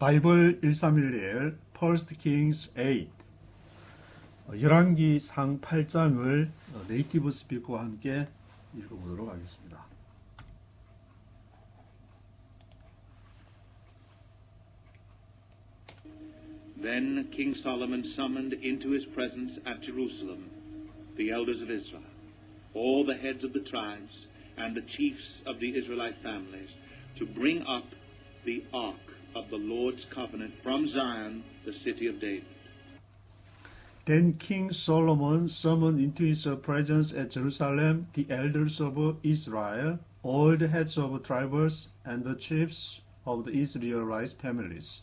바이블 131 1Kings 8 열왕기상 8장을 네이티브 스피커와 함께 읽어보도록 하겠습니다. Then King Solomon summoned into his presence at Jerusalem the elders of Israel, all the heads of the tribes, and the chiefs of the Israelite families, to bring up the ark of the Lord's covenant from Zion, the city of David. Then King Solomon summoned into his presence at Jerusalem the elders of Israel, all the heads of tribes, and the chiefs of the Israelite families.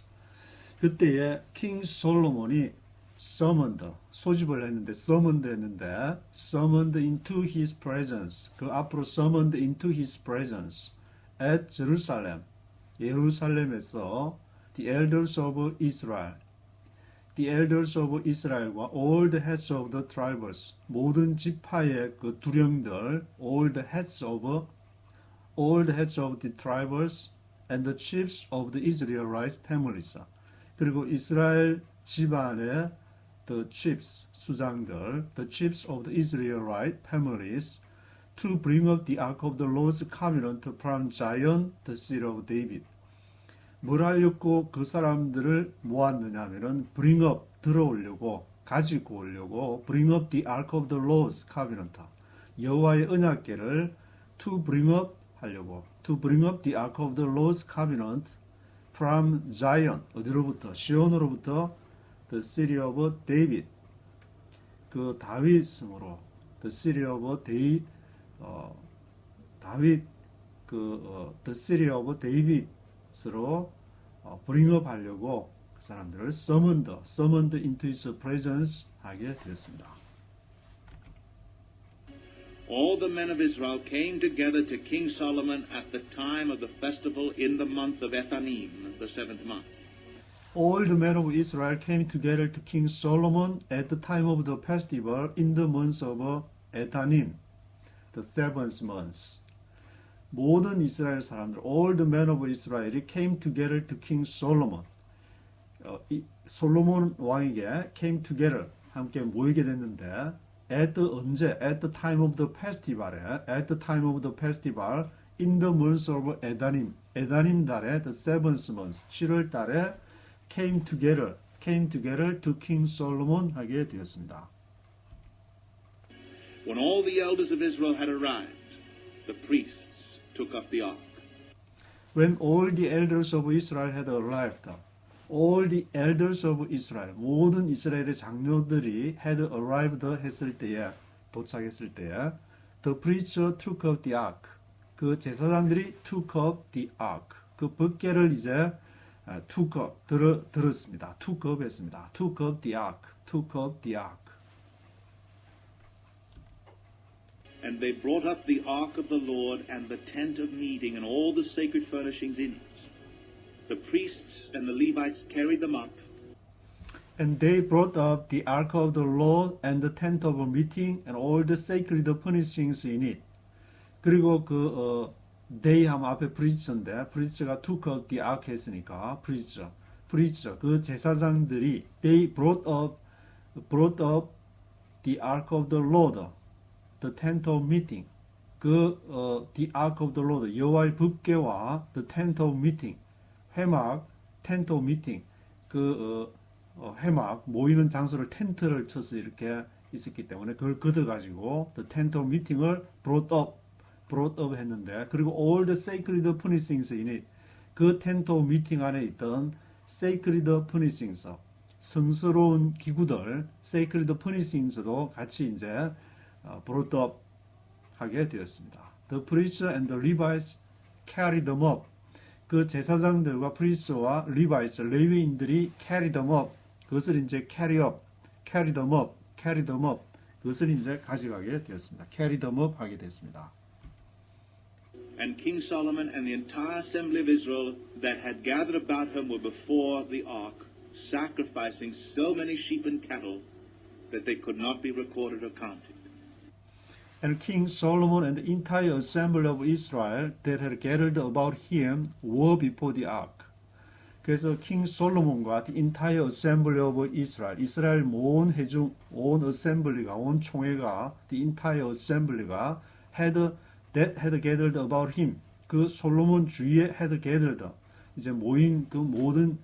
그때에 킹 솔로몬이 summoned, 소집을 했는데 summoned 했는데 summoned into his presence, 그 앞으로 summoned into his presence at Jerusalem, 예루살렘에서 the elders of Israel, the elders of Israel과 all the heads of the tribes, 모든 지파의 그 두령들, all the heads of the tribes and the chiefs of the Israelite families. 그리고 이스라엘 집안의 the chiefs, 수장들, the chiefs of the Israelite families, to bring up the ark of the Lord's covenant from Zion, the city of David. 뭘 하려고 그 사람들을 모았느냐 하면은 bring up, 들어오려고, 가지고 오려고 bring up the ark of the Lord's covenant, 여호와의 언약궤를 to bring up 하려고, to bring up the ark of the Lord's covenant from Zion, 어디로부터? 시온으로부터 the city of David, 그 다윗 성으로 the city of David, 다윗 the city of David으로 bring up 하려고 그 사람들을 summoned into his presence 하게 되었습니다. All the men of Israel came together to King Solomon at the time of the festival in the month of Ethanim, the seventh month. All the men of Israel came together to King Solomon at the time of the festival in the month of Ethanim, the seventh month. 모든 이스라엘 사람들, all the men of Israel came together to King Solomon. 솔로몬 왕에게 came together, 함께 모이게 됐는데 at the time of the festival에 at the time of the festival in the month of Ethanim, 에다님 달에 the seventh month, 7월 달에 came together to King Solomon 하게 되었습니다. When all the elders of Israel had arrived, the priests took up the ark. When all the elders of Israel had arrived, all the elders of Israel, 모든 이스라엘의 장로들이 had arrived 했을 때에, 도착했을 때에, the preacher took up the ark, 그 제사장들이 took up the ark, 그 법궤를 이제 took up, 들었습니다. took up 했습니다. took up the ark. And they brought up the ark of the Lord and the tent of meeting and all the sacred furnishings in it. The priests and the Levites carried them up. And they brought up the ark of the Lord and the tent of meeting and all the sacred furnishings in it. 그리고 they 하면 앞에 preacher인데 preacher가 took up the ark 했으니까 preacher 그 제사장들이 they brought up the ark of the Lord, the tent of meeting. the ark of the Lord 여호와의 법궤와 the tent of meeting. 회막, tent of meeting, 회막, 모이는 장소를 텐트를 쳐서 이렇게 있었기 때문에 그걸 걷어가지고 the tent of meeting을 brought up 했는데, 그리고 all the sacred furnishings in it, 그 tent of meeting 안에 있던 sacred furnishings, 성스러운 기구들, sacred furnishings도 같이 이제 brought up 하게 되었습니다. The preacher and the Levites carried them up. 그 제사장들과 프리스와 리바이트, 레위인들이 carry them up, 그것을 이제 carry them up, 그것을 이제 가져가게 되었습니다. carry them up 하게 됐습니다. And King Solomon and the entire assembly of Israel that had gathered about him were before the ark, sacrificing so many sheep and cattle that they could not be recorded or counted. And King Solomon and the entire assembly of Israel that had gathered about him were before the ark. 그래서 킹 솔로몬과 the entire assembly of Israel, 이스라엘 온 회중, 온 assembly가, 온 총회가, the entire assembly가 that had gathered about him, 그 솔로몬 주위에 had gathered, 이제 모인 그 모든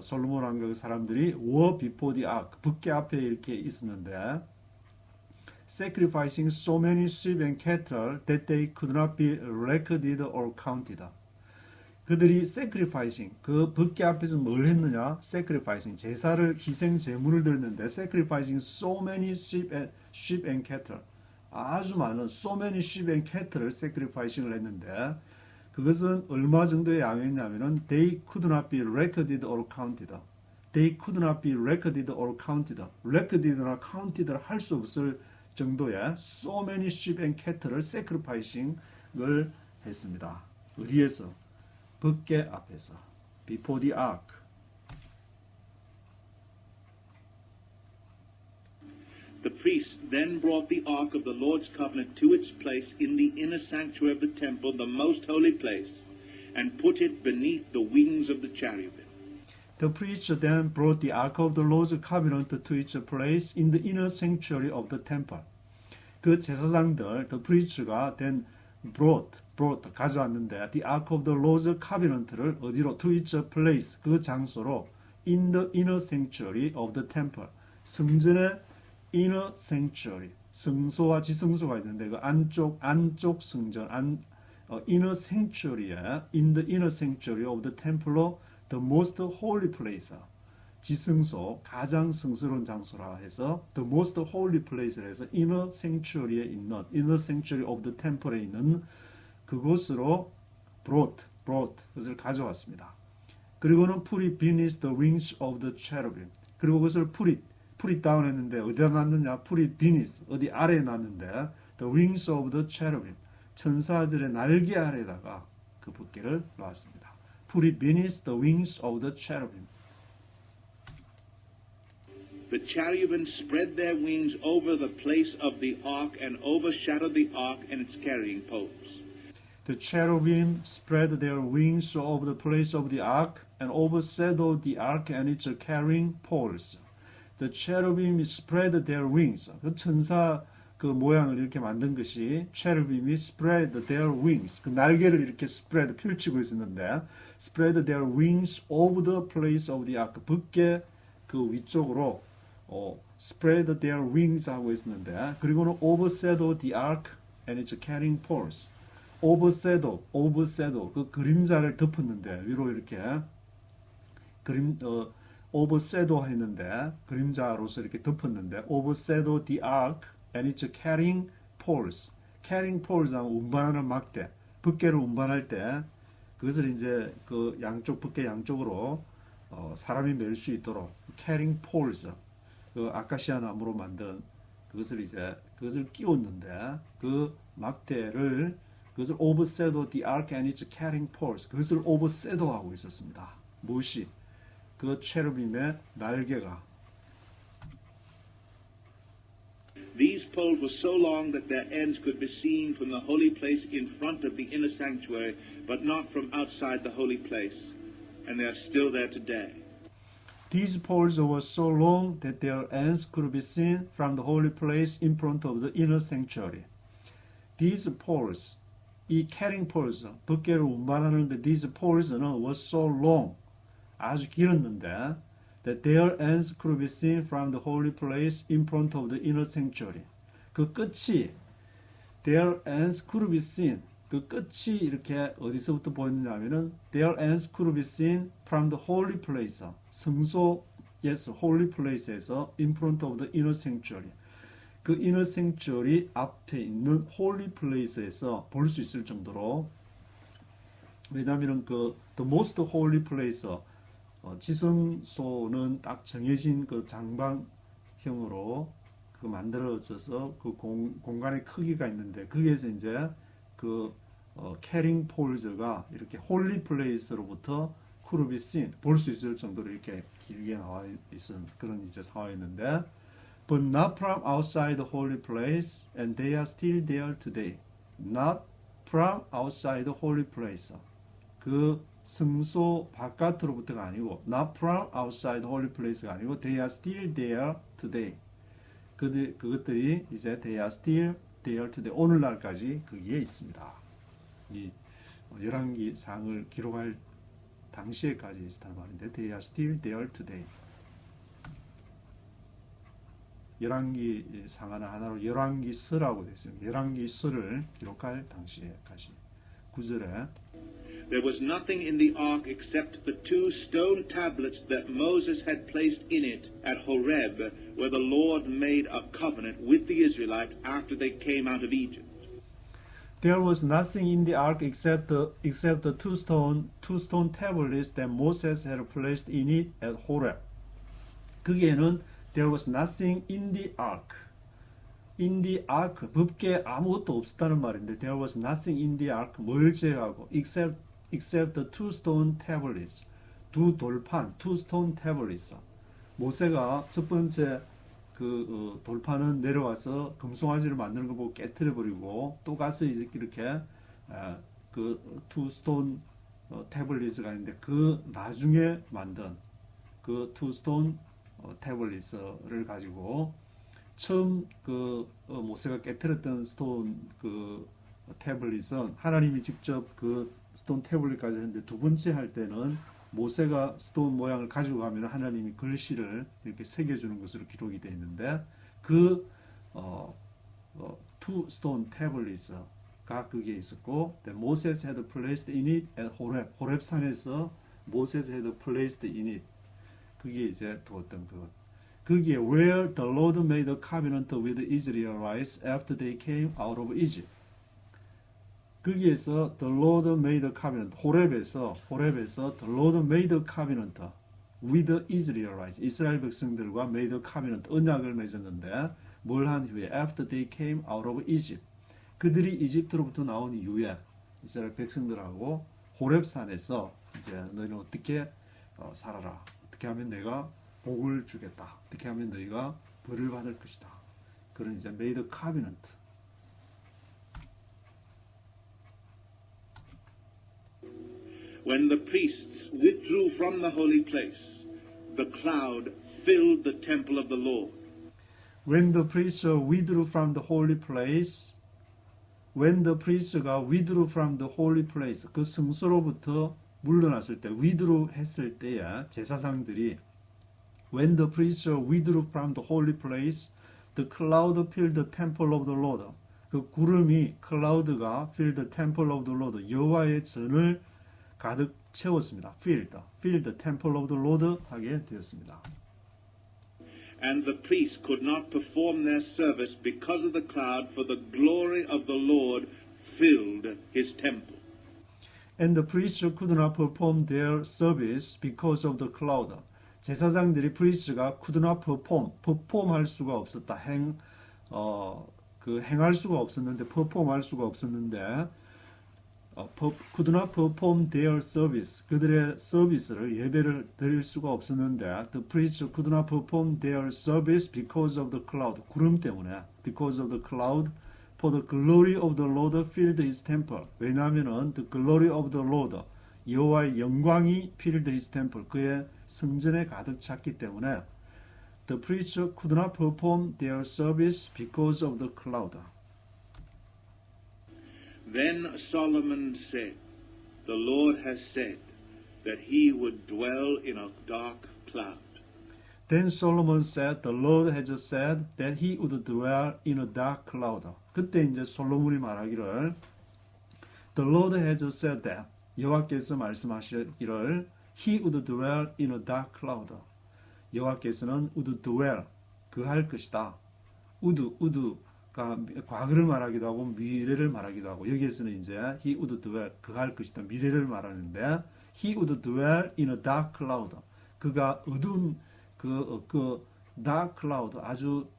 솔로몬 왕국 사람들이 were before the ark, 북궤 앞에 이렇게 있었는데, sacrificing so many sheep and cattle that they could not be recorded or counted. 그들이 sacrificing, 그 북궤 앞에서 뭘 했느냐? sacrificing, 제사를 희생 제물을 드렸는데 sacrificing so many sheep and cattle, 아주 많은 so many sheep and cattle을 sacrificing을 했는데 그것은 얼마 정도의 양이었냐면은 they could not be recorded or counted. They could not be recorded or counted. recorded나 counted를 할 수 없을 정도의 so many sheep and cattle을 sacrificing을 했습니다. 어디에서? 북궤 앞에서. Before the ark. The priests then brought the ark of the Lord's covenant to its place in the inner sanctuary of the temple, the most holy place, and put it beneath the wings of the cherubim. The priests then brought the ark of the Lord's covenant to its place in the inner sanctuary of the temple. 그 제사장들, the priests가 then brought 가져왔는데 the ark of the Lord's covenant를 어디로? to its place, 그 장소로 in the inner sanctuary of the temple. 성전의 inner sanctuary, 성소와 지성소가 있는데 그 안쪽 성전, inner sanctuary에 in the inner sanctuary of the temple로 the most holy place, 지성소, 가장 성스러운 장소라 해서 the most holy place를 해서 inner sanctuary에 있는 inner sanctuary of the temple에 있는 그곳으로 brought 그것을 가져왔습니다. 그리고는 put it beneath the wings of the cherubim. 그리고 그것을 put it down 했는데 어디다 놨느냐? put it beneath, 어디 아래에 놨는데 the wings of the cherubim, 천사들의 날개 아래에다가 그 붓개를 놨습니다. put it beneath the wings of the cherubim. The cherubim spread their wings over the place of the ark and overshadowed the ark and its carrying poles. The cherubim spread their wings over the place of the ark and overshadowed the ark and its carrying poles. The cherubim spread their wings. 그 천사 그 모양을 이렇게 만든 것이 cherubim이 spread their wings. 그 날개를 이렇게 spread 펼치고 있었는데 spread their wings over the place of the ark. 붓개 그 위쪽으로 spread their wings 하고 있었는데 그리고는 overshadow the ark and its carrying poles. overshadow 그 그림자를 덮었는데 위로 이렇게 overshadow 했는데 그림자로서 이렇게 덮었는데 overshadow the ark and its carrying poles. carrying poles 하면 운반하는 막대, 붓개를 운반할 때 그것을 이제 그 양쪽 붓개 양쪽으로 사람이 멜 수 있도록 carrying poles, 그 아카시아 나무로 만든 그것을 끼웠는데 그 막대를 그것을 overshadow the ark and its carrying poles. 그것을 overshadow 하고 있었습니다. 무엇이? 그 체르빔의 날개가. These poles were so long that their ends could be seen from the holy place in front of the inner sanctuary, but not from outside the holy place. And they are still there today. These poles were so long that their ends could be seen from the holy place in front of the inner sanctuary. These poles, 이 carrying poles, 붓개를 운반하는데 these poles는 were so long, 아주 길었는데 that their ends could be seen from the holy place in front of the inner sanctuary. 그 끝이 their ends could be seen. 그 끝이 이렇게 어디서부터 보였느냐 하면은 their ends could be seen from the holy place. 성소에서 holy place에서 in front of the inner sanctuary. 그 inner sanctuary 앞에 있는 holy place에서 볼 수 있을 정도로, 왜냐하면은 그 the most holy place, 지성소는 딱 정해진 그 장방형으로 그 만들어져서 그 공간의 크기가 있는데 거기에서 이제 그 carrying poles가 이렇게 holy place로부터 could be seen, 볼 수 있을 정도로 이렇게 길게 나와 있은 그런 이제 상황이었는데, but not from outside the holy place, and they are still there today. Not from outside the holy place. 그 성소 바깥으로부터가 아니고 not from outside holy place가 아니고 they are still there today. 그것들이 이제 they are still there today. 오늘날까지 거기에 있습니다. 이 열왕기상을 기록할 당시에까지 있었다는 말인데 they are still there today. 열왕기상 하나로 열왕기서라고 되어 있습니다. 열왕기서를 기록할 당시에까지. 9절에 There was nothing in the ark except the 2 stone tablets that Moses had placed in it at Horeb, where the Lord made a covenant with the Israelites after they came out of Egypt. There was nothing in the ark except the 2 stone tablets that Moses had placed in it at Horeb. 거기에는 there was nothing in the ark. In the ark, 법궤에 아무것도 없었다는 말인데 there was nothing in the ark, 뭘 제외하고 except the 2 stone tablets, 2 돌판, 2 stone tablets. 모세가 첫 번째 돌판은 내려와서 금송아지를 만드는 거 보고 깨트려 버리고 또 가서 이렇게 그 2 stone tablets가 있는데 그 나중에 만든 그 2 stone tablets를 가지고 처음 모세가 깨트렸던 스톤 태블릿은 하나님이 직접 그 스톤 태블릿까지 했는데 두 번째 할 때는 모세가 스톤 모양을 가지고 가면 하나님이 글씨를 이렇게 새겨주는 것으로 기록이 되어 있는데 그 two stone tablets가 거기에 있었고 Moses had placed in it at Horeb. 호렙산에서 Moses had placed in it. 그게 이제 두었던 것. 거기에 where the Lord made a covenant with the Israelites after they came out of Egypt. 거기에서 the Lord made a covenant. 호렙에서 the Lord made a covenant with the Israelites. 이스라엘 백성들과 made a covenant. 언약을 맺었는데 뭘 한 후에 after they came out of Egypt. 그들이 이집트로부터 나온 이후에 이스라엘 백성들하고 호렙산에서 이제 너희는 어떻게 살아라. 어떻게 하면 내가 복을 주겠다. 어떻게 하면 너희가 벌을 받을 것이다. 그런 이제 made a covenant. When the priests withdrew from the holy place, the cloud filled the temple of the Lord. When the priests withdrew from the holy place, when the priests가 withdrew from the holy place, 그 성소로부터 물러났을 때, withdrew 했을 때야 제사장들이 When the priests withdrew from the holy place, the cloud filled the temple of the Lord. 그 구름이 cloud가 filled the temple of the Lord. 여호와의 전을 가득 채웠습니다. filled the temple of the Lord 하게 되었습니다. And the priests could not perform their service because of the cloud, for the glory of the Lord filled his temple. And the priests could not perform their service because of the cloud. 제사장들이 프리스가 could not perform할 수가 없었다. 행할 수가 없었는데 perform할 수가 없었는데 could not perform their service. 그들의 서비스를 예배를 드릴 수가 없었는데 the priests could not perform their service because of the cloud. 구름 때문에 because of the cloud. For the glory of the Lord filled his temple. 왜냐하면은 the glory of the Lord 여호와의 영광이 filled his temple. 그의 성전에 가득 찼기 때문에 the priests could not perform their service because of the cloud. Then Solomon said, The Lord has said that he would dwell in a dark cloud. Then Solomon said, The Lord has said that he would dwell in a dark cloud. 그때 이제 솔로몬이 말하기를 The Lord has said that 여호와께서 말씀하시기를 He would dwell in a dark cloud. 여호와께서는 would dwell 그할 것이다. would가 과거를 말하기도 하고 미래를 말하기도 하고 여기에서는 이제 he would dwell 그할 것이다. 미래를 말하는데 he would dwell in a dark cloud. 그가 어두운 그 dark cloud 아주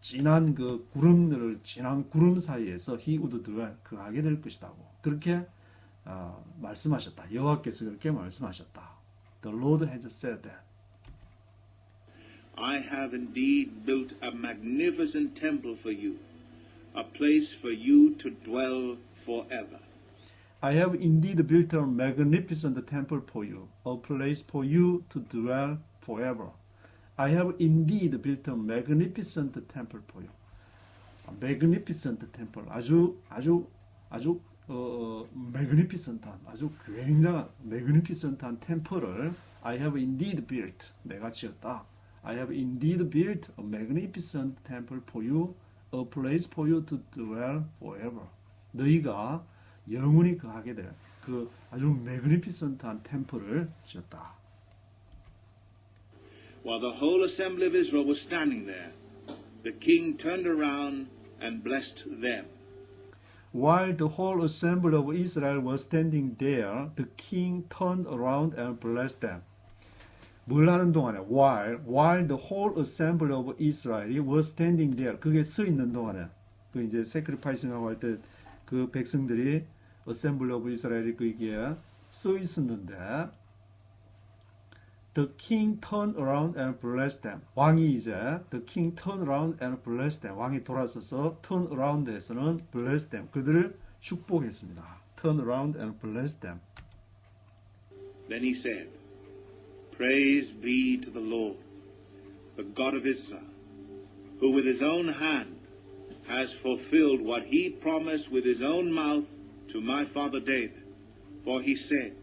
진한 진한 구름 사이에서 he would dwell 그하게 될 것이다고 그렇게 말씀하셨다. 여호와께서 그렇게 말씀하셨다. The Lord has said that. I have indeed built a magnificent temple for you, a place for you to dwell forever. I have indeed built a magnificent temple for you, a place for you to dwell forever. I have indeed built a magnificent temple for you. magnificent temple, 아주 magnificent한, 아주 굉장한 magnificent한 템플을 I have indeed built, 내가 지었다. I have indeed built a magnificent temple for you, a place for you to dwell forever. 너희가 영원히 거하게 될 그 아주 magnificent한 템플을 지었다. While the whole assembly of Israel was standing there, the king turned around and blessed them. While the whole assembly of Israel was standing there, the king turned around and blessed them. 뭘 하는 동안에 while the whole assembly of Israel was standing there, 그게 서 있는 동안에 그 이제 sacrificing하고 할 때 그 백성들이 assembly of Israel이 거기에 서 있었는데 the king turned around and blessed them. 왕이 이제 the king turned around and blessed them. 왕이 돌아서서 turn around에서는 bless them. 그들을 축복했습니다. turn around and bless them. Then he said, Praise be to the Lord, the God of Israel, who with his own hand has fulfilled what he promised with his own mouth to my father David. For he said,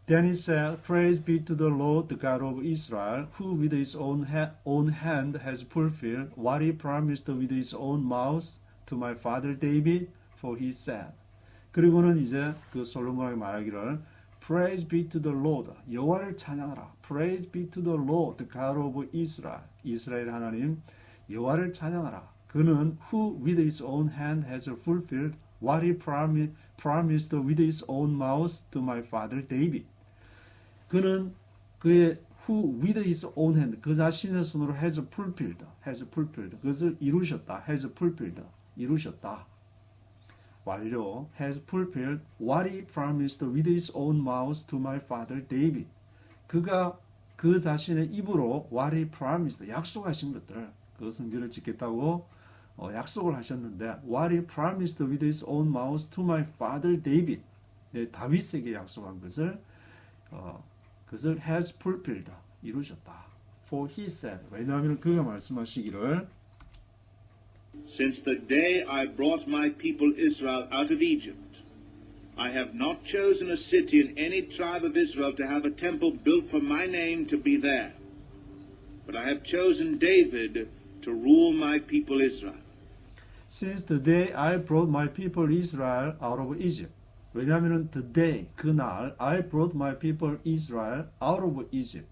Then he said, Praise be to the Lord, the God of Israel, who with his own hand has fulfilled what he promised with his own mouth to my father David. For he said. 그리고는 이제 그 솔로몬왕이 말하기를 Praise be to the Lord, 여호와를 찬양하라. Praise be to the Lord, the God of Israel. 이스라엘 하나님 여호와를 찬양하라. 그는 who with his own hand has fulfilled what he promised with his own mouth to my father David. 그는 그의 who with his own hand, 그 자신의 손으로 has fulfilled, 그것을 이루셨다. has fulfilled, 이루셨다. 완료, has fulfilled what he promised with his own mouth to my father David. 그가 그 자신의 입으로 what he promised, 약속하신 것들, 그 성전을 짓겠다고 약속을 하셨는데 what he promised with his own mouth to my father David, 다윗에게 약속한 것을 그것을 has fulfilled, 이루셨다. For he said, 왜냐하면 그가 말씀하시기를 Since the day I brought my people Israel out of Egypt, I have not chosen a city in any tribe of Israel to have a temple built for my name to be there, but I have chosen David to rule my people Israel. Since the day I brought my people Israel out of Egypt. 왜냐하면 the day, 그날 I brought my people Israel out of Egypt.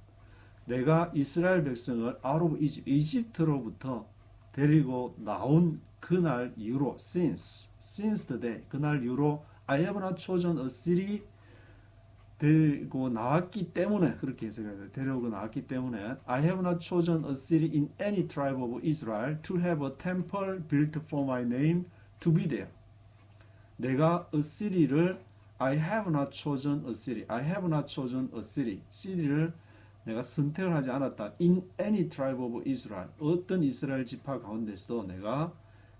내가 이스라엘 백성을 out of Egypt, 이집트로부터 데리고 나온 그날 이후로 since the day, 그날 이후로 I have not chosen a city, 데리고 나왔기 때문에, 그렇게 해석해야 돼요. 데리고 나왔기 때문에 I have not chosen a city in any tribe of Israel to have a temple built for my name to be there. 내가 a city를 I have not chosen a city, city를 내가 선택을 하지 않았다. In any tribe of Israel, 어떤 이스라엘 지파 가운데서도 내가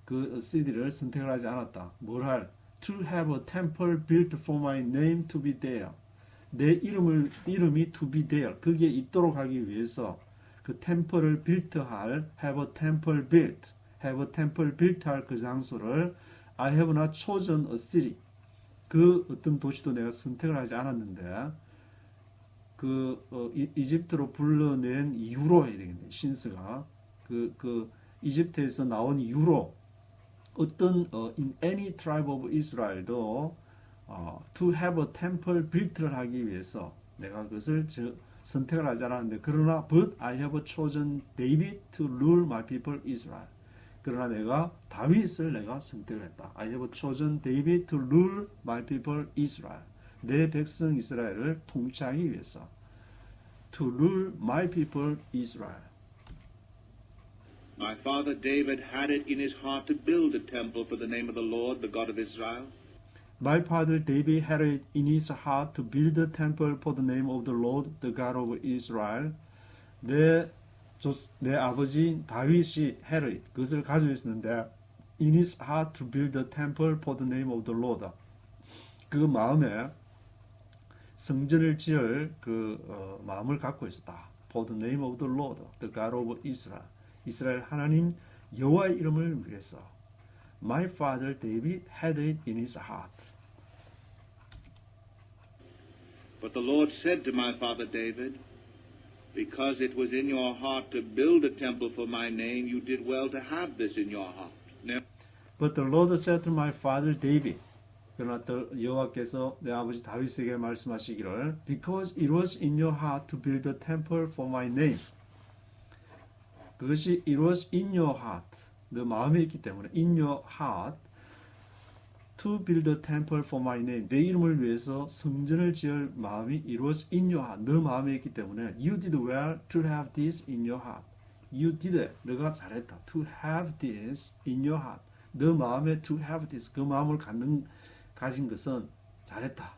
그 city를 선택을 하지 않았다. 뭘 할? To have a temple built for my name to be there. 내 이름이 to be there, 거기에 있도록 하기 위해서 그 템플을 빌트할, have a temple built 할 그 장소를 I have not chosen a city, 그 어떤 도시도 내가 선택을 하지 않았는데 이집트로 불러낸 이유로 해야 되겠네. 신스가 그 이집트에서 나온 이유로 어떤 in any tribe of Israel도 to have a temple built를 하기 위해서 내가 그것을 선택을 하지 않았는데 그러나 but I have chosen David to rule my people Israel. 그러나 내가 다윗을 내가 선택을 했다. I have chosen David to rule my people Israel. 내 백성 이스라엘을 통치하기 위해서. To rule my people Israel. My father David had it in his heart to build a temple for the name of the Lord, the God of Israel. My father David had it in his heart to build a temple for the name of the Lord, the God of Israel. 내 아버지 다윗이 had it, 그것을 가지고 있었는데 in his heart to build a temple for the name of the Lord. 그 마음에 성전을 지을 마음을 갖고 있었다. For the name of the Lord, the God of Israel. 이스라엘 하나님 여호와의 이름을 위해서. My father David had it in his heart. But the Lord said to my father David, because it was in your heart to build a temple for my name, you did well to have this in your heart. But the Lord said to my father David, 그러나 여호와께서 내 아버지 다윗에게 말씀하시기를, because it was in your heart to build a temple for my name. 그것이 it was in your heart, 너 마음에 있기 때문에 in your heart to build a temple for my name. 내 이름을 위해서 성전을 지을 마음이 it was in your heart, 너 마음에 있기 때문에 you did well to have this in your heart. You did, 너가 잘했다. To have this in your heart. 너 마음에 to have this, 그 마음을 가진 것은 잘했다.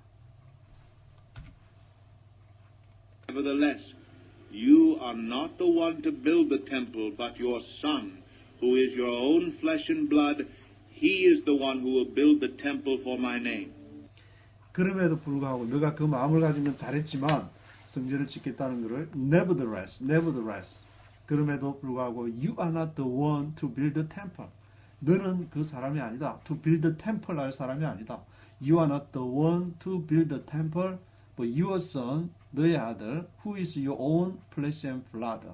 Nevertheless, you are not the one to build the temple, but your son, who is your own flesh and blood, he is the one who will build the temple for my name. 그럼에도 불구하고 너가 그 마음을 가진 건 잘했지만 성전을 짓겠다는 것을 nevertheless 그럼에도 불구하고 you are not the one to build the temple. 너는 그 사람이 아니다. To build the temple 할 사람이 아니다. You are not the one to build the temple, but your son, 너의 아들, who is your own flesh and blood.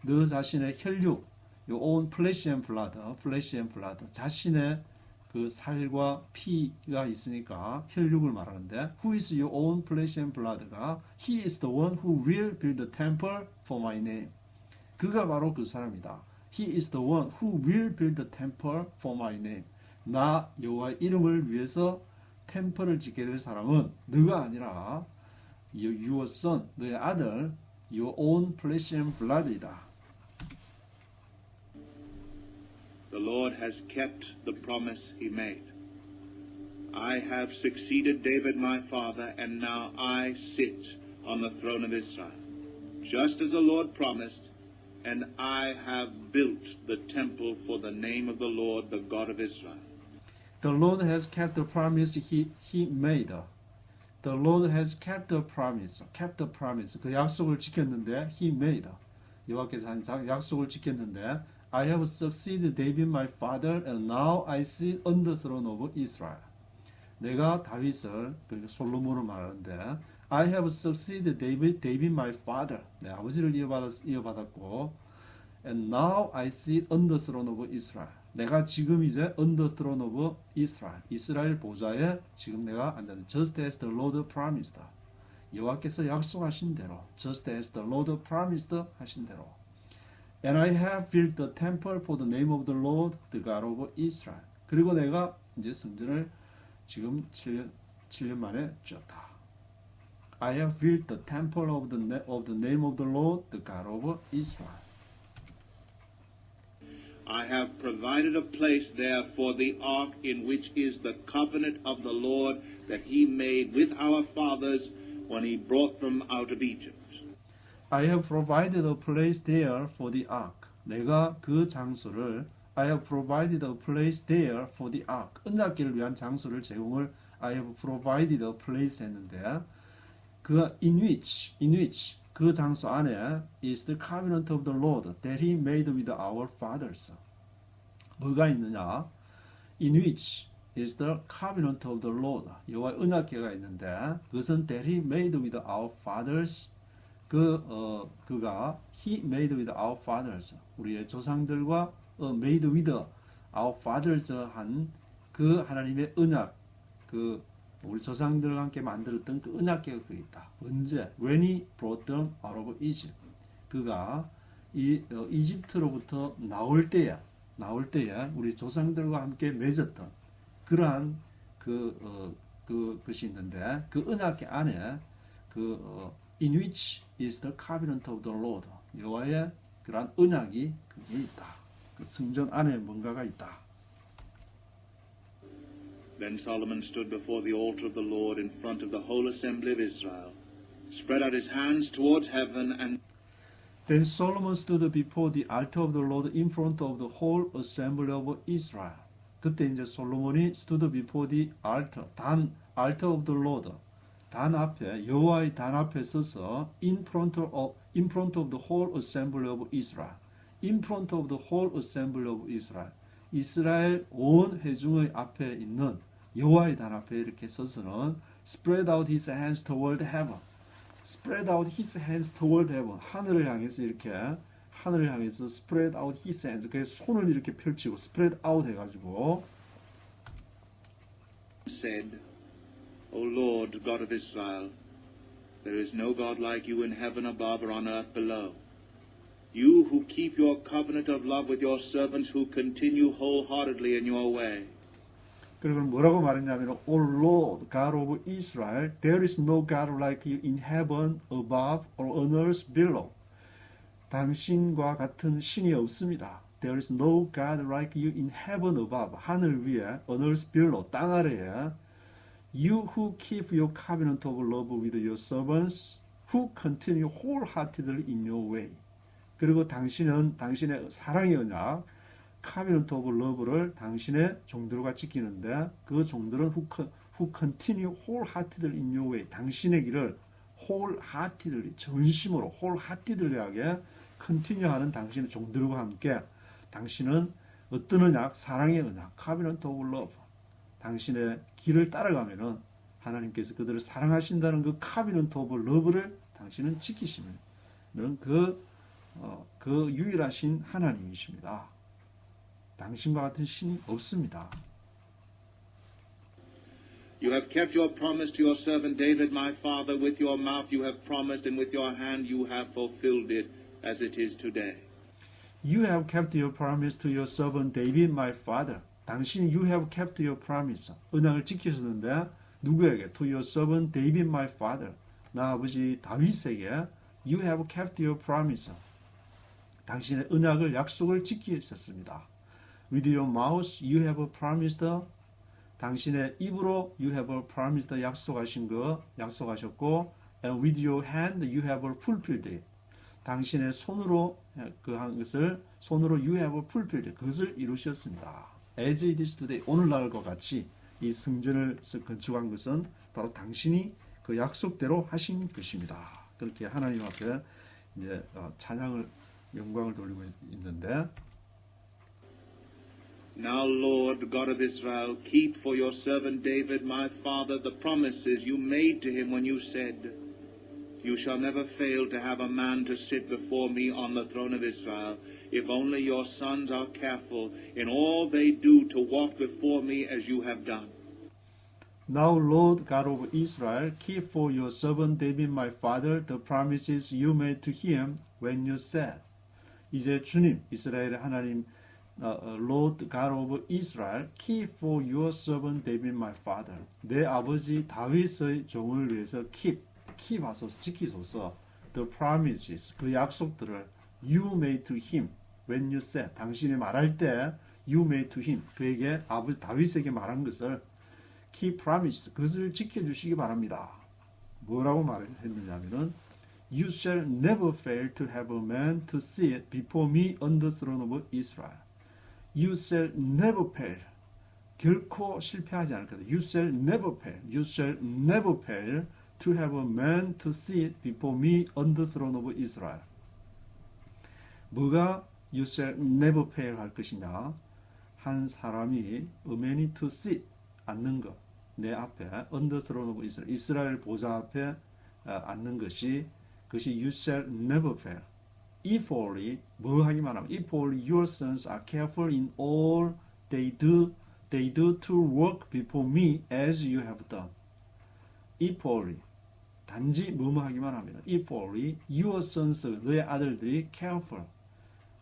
너 자신의 혈육, your own flesh and blood. 자신의 그 살과 피가 있으니까 혈육을 말하는데, who is your own flesh and blood가 he is the one who will build the temple for my name. 그가 바로 그 사람이다. He is the one who will build the temple for my name. 나 여호와의 이름을 위해서 템플을 짓게 될 사람은 너가 아니라 your son, 너의 아들, your own flesh and blood이다. The Lord has kept the promise he made. I have succeeded David my father, and now I sit on the throne of Israel, just as the Lord promised, and I have built the temple for the name of the Lord, the God of Israel. The Lord has kept the promise he made. The Lord has kept the promise. 그 약속을 지켰는데 he made. 여호와께서 한 약속을 지켰는데 I have succeeded David my father and now I sit on the throne of Israel. 내가 다윗을 솔로몬을 말하는데 I have succeeded David my father. 내 아버지를 이어받았고 and now I sit on the throne of Israel. 내가 지금 이제 on the throne of Israel. 이스라엘 보좌에 지금 내가 앉았는데 just as the Lord promised. 여호와께서 약속하신 대로 just as the Lord promised 하신 대로. And I have built the temple for the name of the Lord, the God of Israel. 그리고 내가 이제 성전을 지금 7년 만에 지었다. I have built the temple of the name of the Lord, the God of Israel. I have provided a place there for the ark in which is the covenant of the Lord that he made with our fathers when he brought them out of Egypt. I have provided a place there for the ark. 내가 그 장소를 I have provided a place there for the ark. 언약궤를 위한 장소를 제공을 I have provided a place 했는데 그 in which 그 장소 안에 is the covenant of the Lord that he made with our fathers. 뭐가 있느냐? In which is the covenant of the Lord. 여호와의 언약궤가 있는데 그것은 that he made with our fathers. 그가 he made with our fathers. 우리의 조상들과 made with our fathers 한 그 하나님의 언약 우리 조상들과 함께 만들었던 그 언약궤가 거기 있다. 언제? When he brought them out of Egypt. 그가 이집트로부터 나올 때에 우리 조상들과 함께 맺었던 그러한 것이 있는데 그 언약궤 안에 in which is the covenant of the Lord. 여호와의 그러한 언약이 거기에 있다. 그 성전 안에 뭔가가 있다. Then Solomon stood before the altar of the Lord in front of the whole assembly of Israel, spread out his hands towards heaven, and Then Solomon stood before the altar of the Lord in front of the whole assembly of Israel. 그때 이제 솔로몬이 stood before the altar, altar of the Lord, 단 앞에 여호와의 단 앞에 서서 in front of the whole assembly of Israel, in front of the whole assembly of Israel, 이스라엘 온 회중의 앞에 있는 여호와의 단 앞에 이렇게 서서는 spread out his hands toward heaven, spread out his hands toward heaven, 하늘을 향해서 이렇게 하늘을 향해서 spread out his hands, 그 손을 이렇게 펼치고 spread out 해가지고 said, O Lord God of Israel, there is no God like you in heaven above or on earth below. You who keep your covenant of love with your servants who continue wholeheartedly in your way. 그리고 뭐라고 말했냐면 O Lord God of Israel, there is no God like you in heaven above or on earth below. 당신과 같은 신이 없습니다. There is no God like you in heaven above, 하늘 위에, on earth below, 땅 아래에. You who keep your covenant of love with your servants, who continue wholeheartedly in your way. 그리고 당신은 당신의 사랑의 언약, covenant of love를 당신의 종들과 지키는데 그 종들은 who continue wholeheartedly in your way. 당신의 길을 wholeheartedly, 전심으로 wholeheartedly하게 continue하는 당신의 종들과 함께 당신은 어떤 언약? 사랑의 언약, covenant of love. 당신의 길을 따라가면은 하나님께서 그들을 사랑하신다는 그 covenant of love를 당신은 지키시면 그 유일하신 하나님이십니다. 당신과 같은 신이 없습니다. You have kept your promise to your servant David, my father. With your mouth you have promised, and with your hand you have fulfilled it, as it is today. You have kept your promise to your servant David, my father. 당신이 you have kept your promise. 언약을 지키셨는데 누구에게? To your servant David, my father. 나 아버지 다윗에게 you have kept your promise. 당신의 언약을 약속을 지키셨습니다. With your mouth you have promised. 당신의 입으로 you have promised 약속하신 거 약속하셨고 and with your hand you have fulfilled it. 당신의 손으로 그 한 것을 손으로 you have fulfilled it. 그것을 이루셨습니다. As it is today. 오늘날과 같이 이 성전을 건축한 것은 바로 당신이 그 약속대로 하신 것입니다. 그렇게 하나님 앞에 이제 찬양을 영광을 돌리고 있는데 Now, Lord God of Israel, keep for your servant David, my father, the promises you made to him when you said, You shall never fail to have a man to sit before me on the throne of Israel, if only your sons are careful in all they do to walk before me as you have done. Now, Lord God of Israel, keep for your servant David, my father, the promises you made to him when you said. 이제 주님, 이스라엘의 하나님, Lord God of Israel, keep for your servant David, my father. 내 아버지 다윗의 종을 위해서 keep하소서, 지키소서. The promises, 그 약속들을 you made to him when you said. 당신이 말할 때 you made to him, 그에게 아버지 다윗에게 말한 것을 keep promises, 그것을 지켜주시기 바랍니다. 뭐라고 말했느냐면은 You shall never fail to have a man to sit before me on the throne of Israel. You shall never fail. 결코 실패하지 않을 것이다. You shall never fail. You shall never fail to have a man to sit before me on the throne of Israel. 뭐가 you shall never fail 할 것이냐? 한 사람이 a man이 to sit 앉는 것. 내 앞에 on the throne of Israel. 이스라엘 보좌 앞에 앉는 것이 그것이 you shall never fail. If only 뭐 하기만 하면 if only your sons are careful in all they do to work before me as you have done. If only 단지 뭐뭐 하기만 하면 if only your sons 너의 아들들이 careful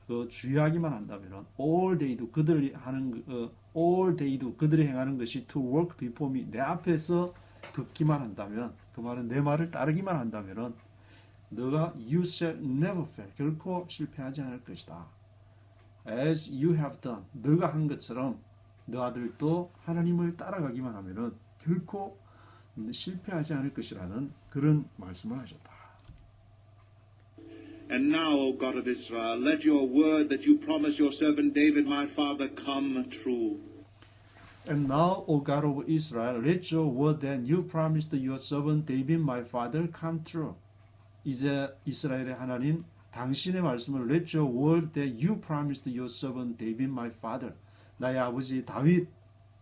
그 주의하기만 한다면 all they do 그들이 하는 all they do 그들이 행하는 것이 to work before me 내 앞에서 걷기만 한다면 그 말은 내 말을 따르기만 한다면 너가 you shall never fail 결코 실패하지 않을 것이다. As you have done 너가 한 것처럼 너 아들도 하나님을 따라가기만 하면은 결코 실패하지 않을 것이라는 그런 말씀을 하셨다. And now, O God of Israel, let your word that you promised your servant David, my father, come true. And now, O God of Israel, let your word that you promised your servant David my father come true. 이제 이스라엘의 하나님, 당신의 말씀을 Let your word that you promised your servant David my father. 나의 아버지 다윗,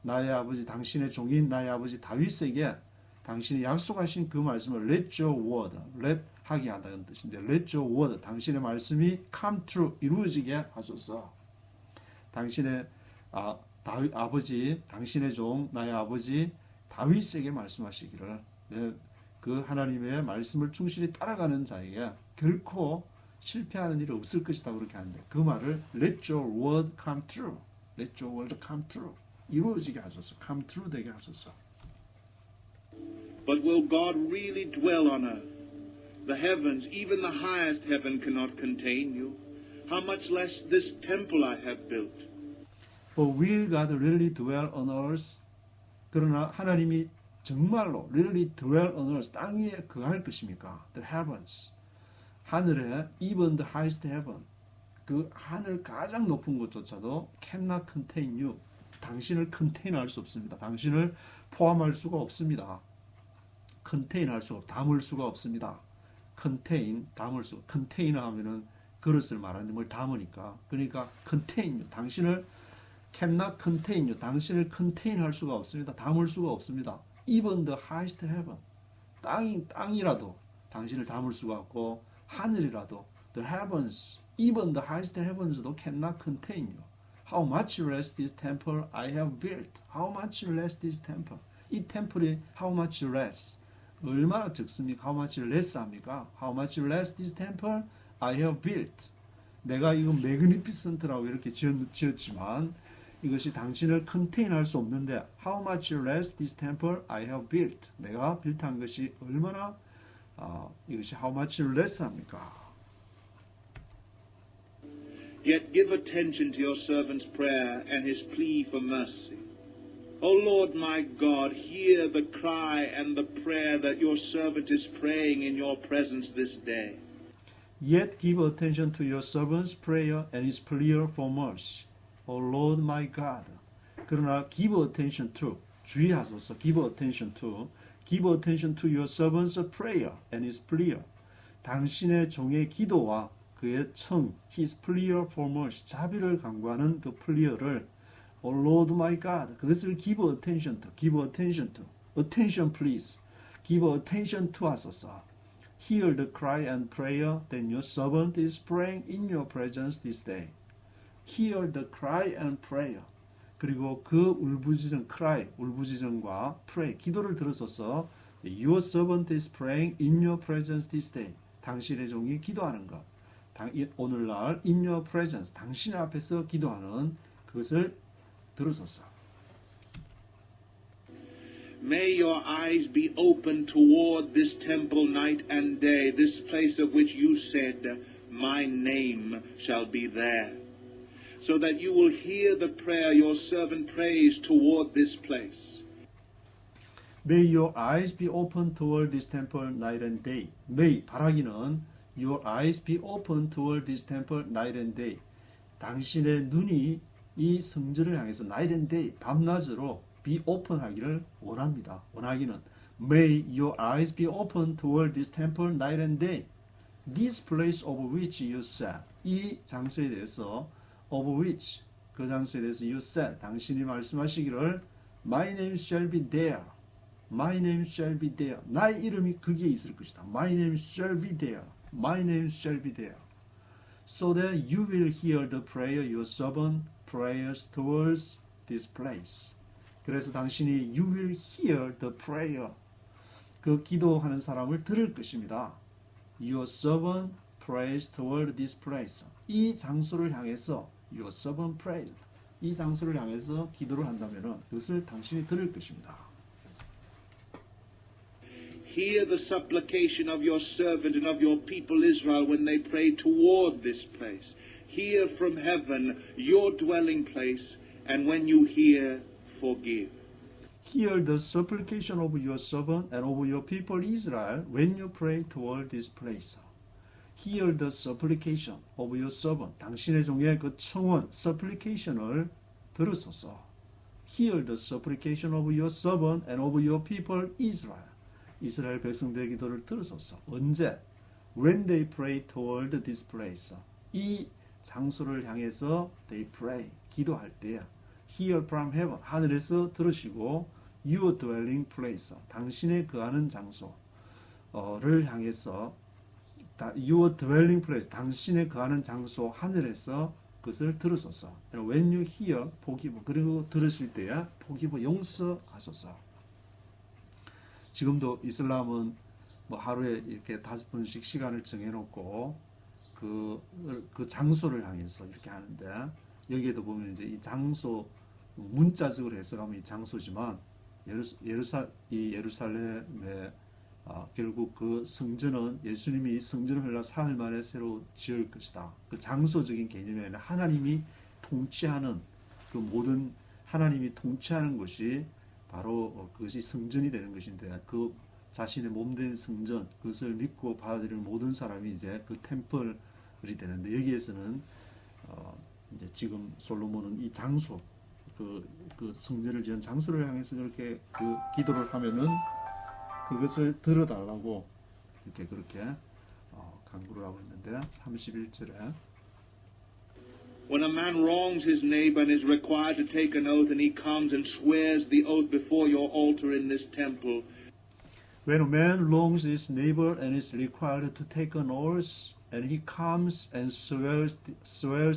나의 아버지 당신의 종인 나의 아버지 다윗에게 당신이 약속하신 그 말씀을 Let your word, let 하게 한다는 뜻인데 Let your word, 당신의 말씀이 come true, 이루어지게 하소서. 당신의 다윗 아버지, 당신의 종, 나의 아버지 다윗에게 말씀하시기를 그 하나님의 말씀을 충실히 따라가는 자에게 결코 실패하는 일이 없을 것이다 그렇게 하는데 그 말을 Let your word come true, Let your word come true, 이루어지게 하소서, come true 되게 하소서. But will God really dwell on earth? The heavens, even the highest heaven, cannot contain you. How much less this temple I have built? But will God really dwell on earth? 그러나 하나님이 정말로 really dwell on earth, 땅 위에 거할 것입니까? The heavens, 하늘에 even the highest heaven, 그 하늘 가장 높은 곳조차도 cannot contain you, 당신을 contain할 수 없습니다. 당신을 포함할 수가 없습니다. contain할 수가 담을 수가 없습니다. contain, 담을 수, container 하면은 그릇을 말하는 걸 담으니까. 그러니까 contain you, 당신을 cannot contain you, 당신을 contain할 수가 없습니다. 담을 수가 없습니다. Even the highest heaven, 땅이라도 당신을 담을 수가 없고 하늘이라도 the heavens, even the highest heavens도 cannot contain you. How much less this temple I have built? How much less this temple? 이 템플이 how much less? 얼마나 적습니까? How much less 합니까? How much less this temple I have built? 내가 이거 magnificent라고 이렇게 지었지만 이것이 당신을 컨테인할 수 없는데 How much less this temple I have built? 내가 빌트한 것이 얼마나 이것이 how much less 합니까? Yet give attention to your servant's prayer and his plea for mercy. O Lord my God, hear the cry and the prayer that your servant is praying in your presence this day. Yet give attention to your servant's prayer and his plea for mercy. O Lord my God. 그러나 give attention to, 주의하소서. give attention to your servant's prayer and his plea. 당신의 종의 기도와 그의 청, his plea for mercy, 자비를 간구하는 그 플리어를 O Lord my God, 그것을 give attention to, attention please, give attention to 하소서. Hear the cry and prayer that your servant is praying in your presence this day. Hear the cry and prayer. 그리고 그 울부짖은 cry, 울부짖음과 pray, 기도를 들으소서. Your servant is praying in your presence this day. 당신의 종이 기도하는 것. 오늘날 in your presence, 당신 앞에서 기도하는 그것을 들으소서. May your eyes be open toward this temple night and day, this place of which you said, my name shall be there, so that you will hear the prayer your servant prays toward this place. May your eyes be open toward this temple night and day. May, 바라기는 your eyes be open toward this temple night and day. 당신의 눈이 이 성전을 향해서 night and day, 밤낮으로 be open 하기를 원합니다. 원하기는 May your eyes be open toward this temple night and day. This place of which you said. 이 장소에 대해서 of which, 그 장소에 대해서 you said, 당신이 말씀하시기를 My name shall be there. My name shall be there. 나의 이름이 거기에 있을 것이다. My name shall be there. My name shall be there. So that you will hear the prayer your servant prayers towards this place. 그래서 당신이 you will hear the prayer, 그 기도하는 사람을 들을 것입니다. Your servant prays toward this place. 이 장소를 향해서 your servant prays. 이 장소를 향해서 기도를 한다면 그것을 당신이 들을 것입니다. Hear the supplication of your servant and of your people Israel when they pray toward this place. Hear from heaven your dwelling place, and when you hear, forgive. Hear the supplication of your servant and of your people Israel when you pray toward this place. Hear the supplication of your servant. 당신의 종의 그 청원, supplication을 들으소서. hear the supplication of your servant and of your people Israel. 이스라엘 백성들의 기도를 들으소서. 언제? When they pray toward this place. 이 장소를 향해서 they pray, 기도할 때야. Hear from heaven, 하늘에서 들으시고 your dwelling place, 당신의 거하는 장소를 향해서 your dwelling place, 당신의 거하는 장소 하늘에서 그것을 들으소서. When you hear, forgive, 그리고 들으실 때야 forgive, 용서하소서. 지금도 이슬람은 뭐 하루에 이렇게 5번씩 시간을 정해놓고 그 장소를 향해서 이렇게 하는데, 여기에도 보면 이제 이 장소 문자적으로 해석하면 이 장소지만 예루살렘의 결국 그 성전은 예수님이 이 성전을 흘러 사흘 만에 새로 지을 것이다. 그 장소적인 개념이 아니라 하나님이 통치하는 그 모든 하나님이 통치하는 것이 바로 그것이 성전이 되는 것인데, 그 자신의 몸된 성전, 그것을 믿고 받아들이는 모든 사람이 이제 그 템플이 되는데, 여기에서는 이제 지금 솔로몬은 이 장소, 그 성전을 지은 장소를 향해서 이렇게 그 기도를 하면은 그것을 들어달라고 이렇게 그렇게 강구를 하고 있는데, 31절에 When a man wrongs his neighbor and is required to take an oath, and he comes and swears the oath before your altar in this temple. When a man wrongs his neighbor and is required to take an oath, and he comes and swears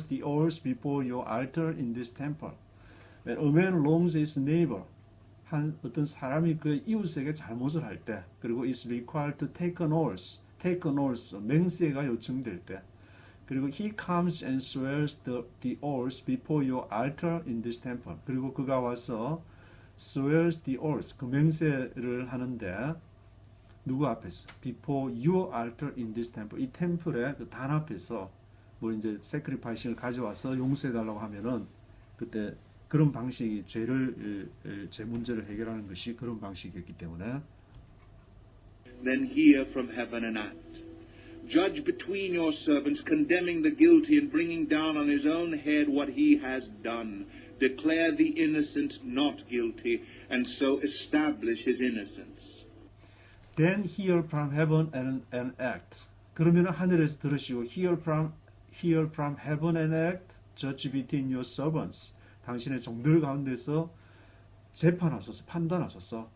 the oath before your altar in this temple. When a man wrongs his neighbor, 어떤 사람이 그 이웃에게 잘못을 할 때, 그리고 is required to take an oath, 맹세가 요청될 때, 그리고 he comes and swears the oath before your altar in this temple. 그리고 그가 와서 swears the oath, 그 맹세를 하는데 누구 앞에서? Before your altar in this temple. 이 템플의 그 단 앞에서 뭐 이제 sacrifice를 가져와서 용서해달라고 하면은 그때 그런 방식이 제 문제를 해결하는 것이 그런 방식이었기 때문에 Then hear from heaven and act. Judge between your servants, condemning the guilty and bringing down on his own head what he has done. Declare the innocent not guilty, and so establish his innocence. Then hear from heaven and act. 그러면 하늘에서 들으시고 hear from heaven and act. Judge between your servants. 당신의 종들 가운데서 재판하소서, 판단하소서.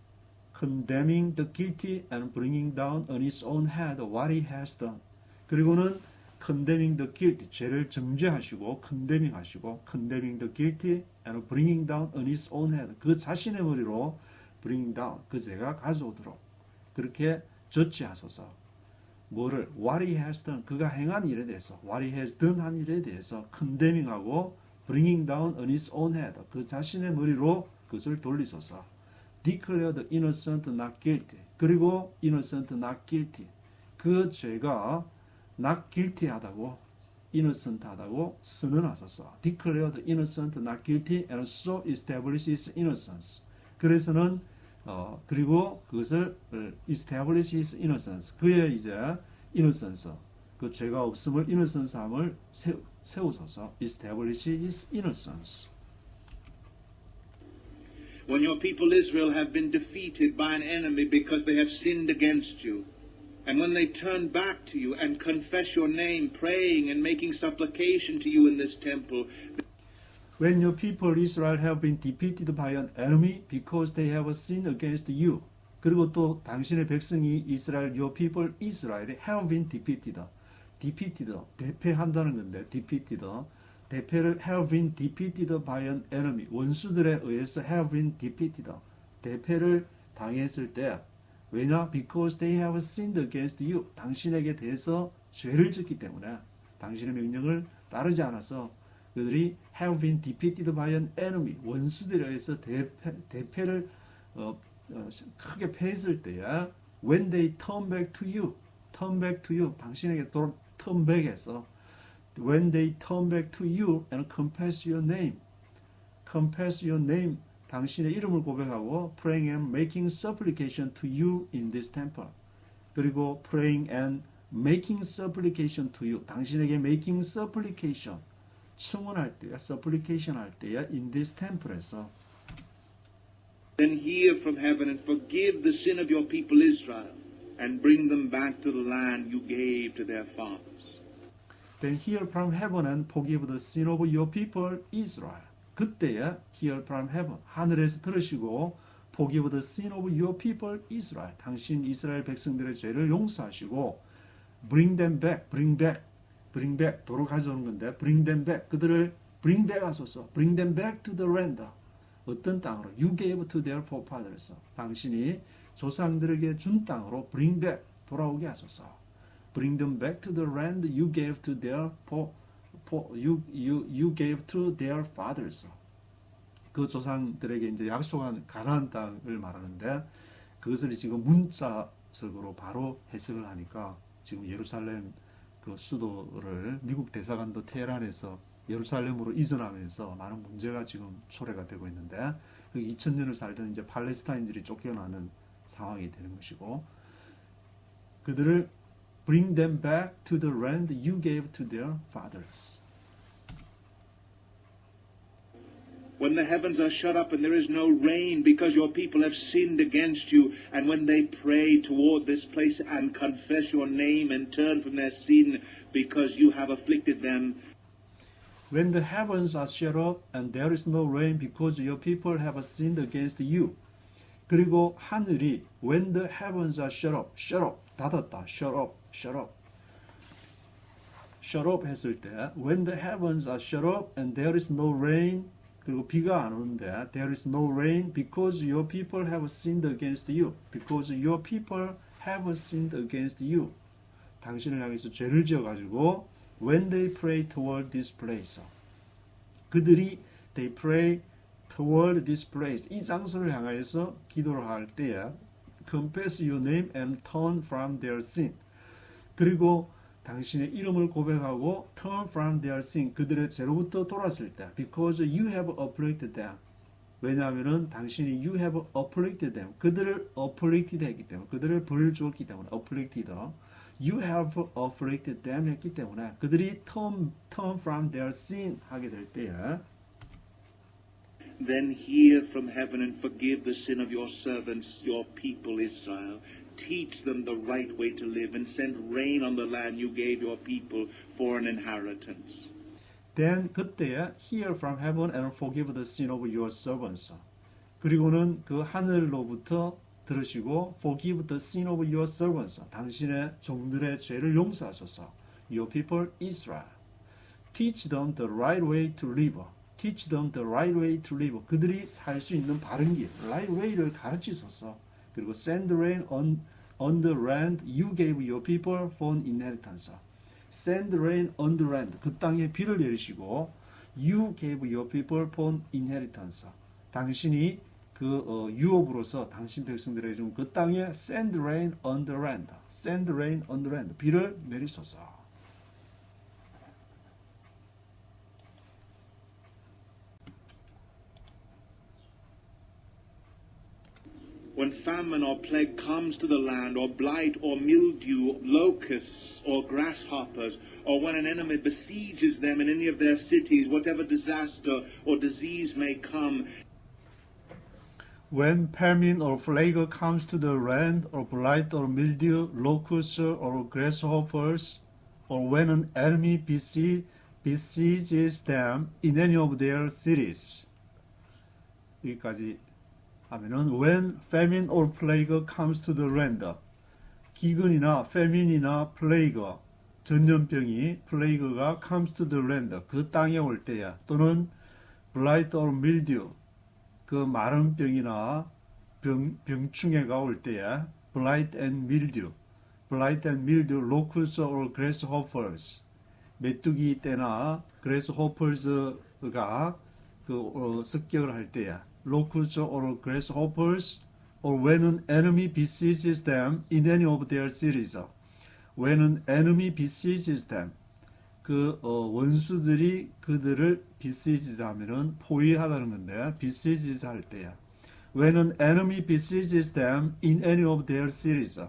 Condemning the guilty and bringing down on his own head what he has done. 그리고는 condemning the guilty, 죄를 정죄하시고 condemning 하시고 condemning the guilty and bringing down on his own head, 그 자신의 머리로 bringing down, 그 죄가 가져오도록 그렇게 저지하소서. 뭐를? What he has done, 그가 행한 일에 대해서, what he has done 한 일에 대해서 condemning하고 bringing down on his own head, 그 자신의 머리로 그것을 돌리소서. Declare the innocent not guilty. 그리고 innocent not guilty. 그 죄가 not guilty 하다고, innocent 하다고 선언하소서. Declare the innocent not guilty and so establish his innocence. 그래서는 그리고 그것을 establish his innocence. 그의 이제 innocence, 그 죄가 없음을 innocence함을 세우소서. establish his innocence. When your people Israel have been defeated by an enemy because they have sinned against you, and when they turn back to you and confess your name, praying and making supplication to you in this temple, When your people Israel have been defeated by an enemy because they have sinned against you. 그리고 또 당신의 백성이 이스라엘, your people Israel have been defeated. 대패한다는 건데, defeated. 대패를 have been defeated by an enemy. 원수들에 의해서 have been defeated. 대패를 당했을 때, 왜냐? Because they have sinned against you. 당신에게 대해서 죄를 짓기 때문에, 당신의 명령을 따르지 않아서 그들이 have been defeated by an enemy. 원수들에 의해서 대패를 크게 패했을 때야. When they turn back to you. 당신에게 turn back해서 When they turn back to you and confess your name. 당신의 이름을 고백하고 praying and making supplication to you in this temple. 그리고 praying and making supplication to you. 당신에게 making supplication. 청원할 때야, supplication 할 때야 in this temple에서 Then hear from heaven and forgive the sin of your people Israel, and bring them back to the land you gave to their fathers. Then hear from heaven and forgive the sin of your people Israel. 그때에 hear from heaven, 하늘에서 들으시고 forgive the sin of your people Israel. 당신 이스라엘 백성들의 죄를 용서하시고 bring them back, bring back, 도로 가져오는 건데 bring them back, 그들을 bring back 하소서. bring them back to the land. 어떤 땅으로? You gave to their forefathers. 당신이 조상들에게 준 땅으로 bring back, 돌아오게 하소서. Bring them back to the land you gave to their you gave to their fathers. 그 조상들에게 이제 약속한 가나안 땅을 말하는데 그것을 지금 문자적으로 바로 해석을 하니까 지금 예루살렘 그 수도를 미국 대사관도 테헤란에서 예루살렘으로 이전하면서 많은 문제가 지금 초래가 되고 있는데 그 2000년을 살던 이제 팔레스타인들이 쫓겨나는 상황이 되는 것이고 그들을 bring them back to the land you gave to their fathers. When the heavens are shut up and there is no rain because your people have sinned against you, and when they pray toward this place and confess your name and turn from their sin because you have afflicted them, When the heavens are shut up and there is no rain because your people have sinned against you. 그리고 하늘이 when the heavens are shut up, 닫았다, shut up 했을 때 when the heavens are shut up and there is no rain 그리고 비가 안 오는데 there is no rain because your people have sinned against you. Because your people have sinned against you. 당신을 향해서 죄를 지어가지고 when they pray toward this place. 그들이 they pray toward this place. 이 장소를 향하여서 기도를 할 때에 confess your name and turn from their sin. 그리고 당신의 이름을 고백하고 turn from their sin. 그들의 죄로부터 돌았을 때 because you have afflicted them. 왜냐하면은 당신이 you have afflicted them. 그들을 afflicted 했기 때문에 그들을 벌 주었기 때문에 afflicted. You have afflicted them 했기 때문에 그들이 turn from their sin 하게 될 때에 then hear from heaven and forgive the sin of your servants, your people Israel. Teach them the right way to live and send rain on the land you gave your people for an inheritance. Then 그때에 hear from heaven and forgive the sin of your servants. 그리고는 그 하늘로부터 들으시고 forgive the sin of your servants. 당신의 종들의 죄를 용서하소서. Your people Israel. Teach them the right way to live. Teach them the right way to live. 그들이 살 수 있는 바른 길, right way를 가르치소서. 그리고 send rain on the land you gave your people for an inheritance. Send rain on the land. 그 땅에 비를 내리시고 you gave your people for an inheritance. 당신이 그 유업으로서 당신 백성들에게 준 그 땅에 send rain on the land. Send rain on the land. 비를 내리소서. When famine or plague comes to the land, or blight or mildew, locusts or grasshoppers, or when an enemy besieges them in any of their cities, whatever disaster or disease may come, When famine or plague comes to the land, or blight or mildew, locusts or grasshoppers, or when an enemy besieges them in any of their cities. 여기까지 하면은 when famine or plague comes to the land, 기근이나 famine이나 plague, 전염병이 plague가 comes to the land, 그 땅에 올 때야, 또는 blight or mildew, 그 마른 병이나 병충해가 올 때에 blight and mildew, locusts or grasshoppers, 메뚜기 떼나 grasshoppers가 습격을 할 때에 locusts or grasshoppers, or when an enemy besieges them in any of their cities. When an enemy besieges them, 그 원수들이 그들을 besiege 하면은 포위하다는 건데 besiege 할 때야. When an enemy besieges them in any of their cities.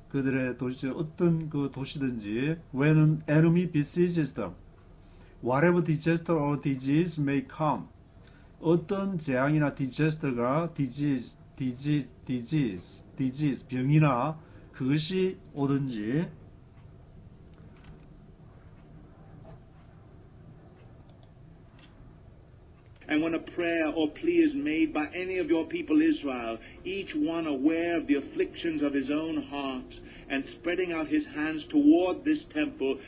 그들의 도시 어떤 그 도시든지 when an enemy besieges them, whatever disaster or disease may come. 어떤 재앙이나 disaster가 disease 병이나 그것이 오든지 And when a prayer or plea is made by any of your people Israel, each one aware of the afflictions of his own heart, and spreading out his hands toward this temple,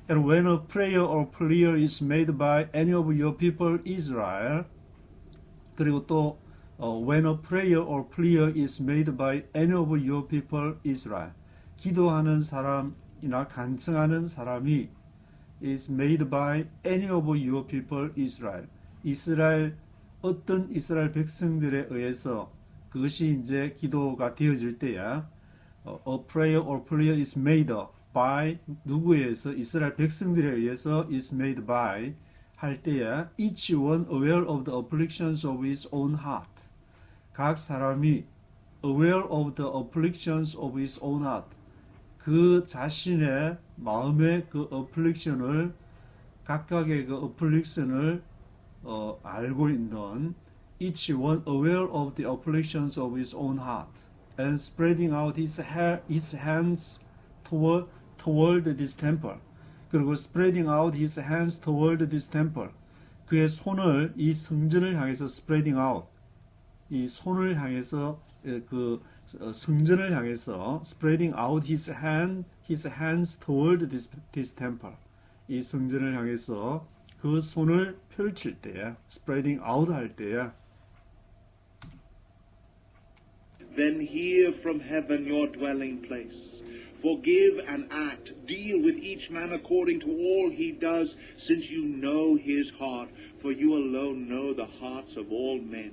And when a prayer or plea is made by any of your people Israel, 그리고 또 when a prayer or plea is made by any of your people Israel, 기도하는 사람이나 간청하는 사람이 is made by any of your people Israel, 어떤 이스라엘 백성들에 의해서 그것이 이제 기도가 되어질 때에 a prayer or plea is made by 누구에 의해서 이스라엘 백성들에 의해서 is made by 할 때에 each one aware of the afflictions of his own heart. 각 사람이 aware of the afflictions of his own heart. 그 자신의 마음의 그 affliction을 각각의 그 affliction을 알고 있는 each one aware of the afflictions of his own heart and spreading out his hands toward this temple. 그리고 spreading out his hands toward this temple. 그의 손을 이 성전을 향해서 spreading out. 이 손을 향해서 그 성전을 향해서 spreading out his hands toward this temple. 이 성전을 향해서 그 손을 펼칠 때에 spreading out 할 때에 then hear from heaven your dwelling place. Forgive and act. Deal with each man according to all he does, since you know his heart, for you alone know the hearts of all men.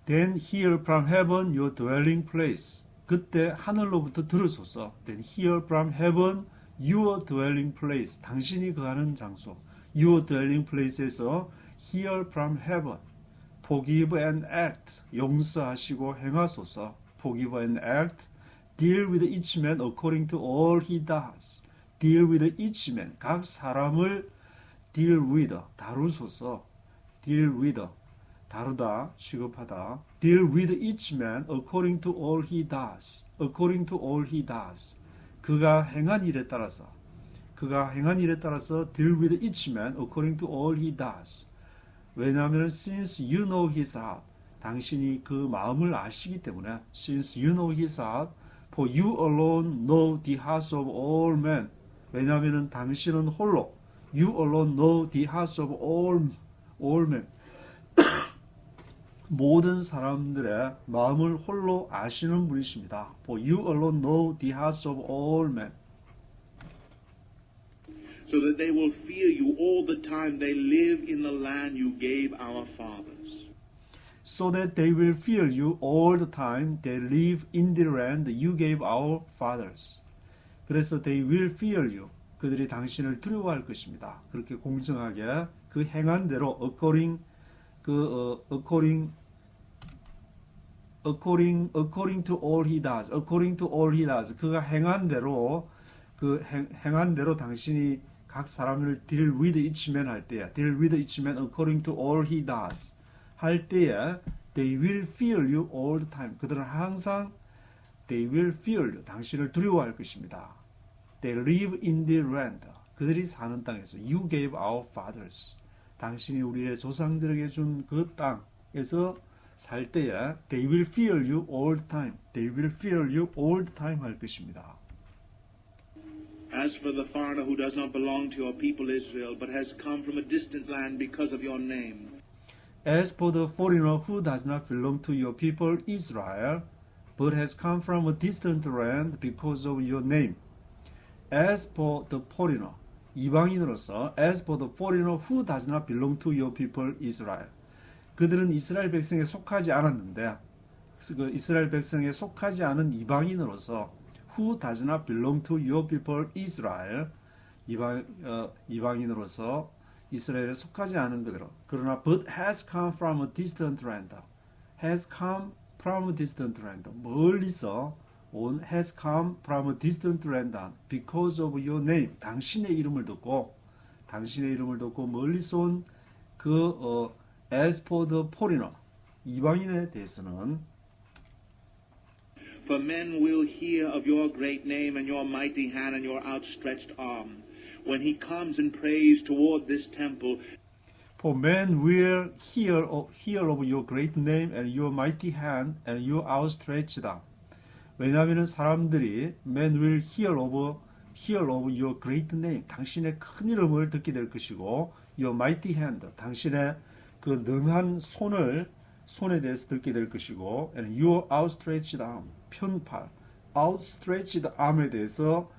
Then hear from heaven your dwelling place. 그때 하늘로부터 들으소서. Then hear from heaven your dwelling place. 당신이 거하는 장소. Your dwelling place에서 hear from heaven. Forgive and act. 용서하시고 행하소서. Forgive and act. Deal with each man according to all he does. Deal with each man. 각 사람을 deal with. 다루소서. Deal with. 다루다, 취급하다. Deal with each man according to all he does. According to all he does. 그가 행한 일에 따라서 deal with each man according to all he does. 왜냐하면 since you know his heart. 당신이 그 마음을 아시기 때문에 since you know his heart. For you alone know the hearts of all men. 왜냐하면 당신은 홀로 you alone know the hearts of all men. 모든 사람들의 마음을 홀로 아시는 분이십니다. For you alone know the hearts of all men. So that they will fear you all the time they live in the land you gave our fathers. So that they will fear you all the time they live in the land you gave our fathers. 그래서 they will fear you. 그들이 당신을 두려워할 것입니다. 그렇게 공정하게 그 행한 대로 according to all he does. According to all he does. 그가 행한 대로 행한 대로 당신이 각 사람을 deal with each man 할 때에 deal with each man according to all he does 할 때에 they will fear you all the time. 그들은 항상 they will fear you. 당신을 두려워할 것입니다. They live in the land. 그들이 사는 땅에서 you gave our fathers. 당신이 우리의 조상들에게 준 그 땅에서 살 때에 they will fear you all the time. They will fear you all the time 할 것입니다. As for the foreigner who does not belong to your people Israel, but has come from a distant land because of your name. As for the foreigner who does not belong to your people Israel, but has come from a distant land because of your name. As for the foreigner, 이방인으로서 as for the foreigner who does not belong to your people Israel. 그들은 이스라엘 백성에 속하지 않았는데 그 이스라엘 백성에 속하지 않은 이방인으로서 who does not belong to your people Israel. 이방인으로서 이스라엘에 속하지 않은 그대로 그러나 but has come from a distant land. has come from a distant land. 멀리서 온 has come from a distant land because of your name. 당신의 이름을 듣고 멀리서 온 as for the foreigner, 이방인에 대해서는 For men will hear of your great name and your mighty hand and your outstretched arm. When he comes and prays toward this temple, For men will hear of your great name and your mighty hand and your outstretched arm. 왜냐하면 사람들이 men will hear of your great name, 당신의 큰 이름을 듣게 될 것이고 your mighty hand, 당신의 그 능한 손에 대해서 듣게 될 것이고 and your outstretched arm, 편팔, outstretched arm에 대해서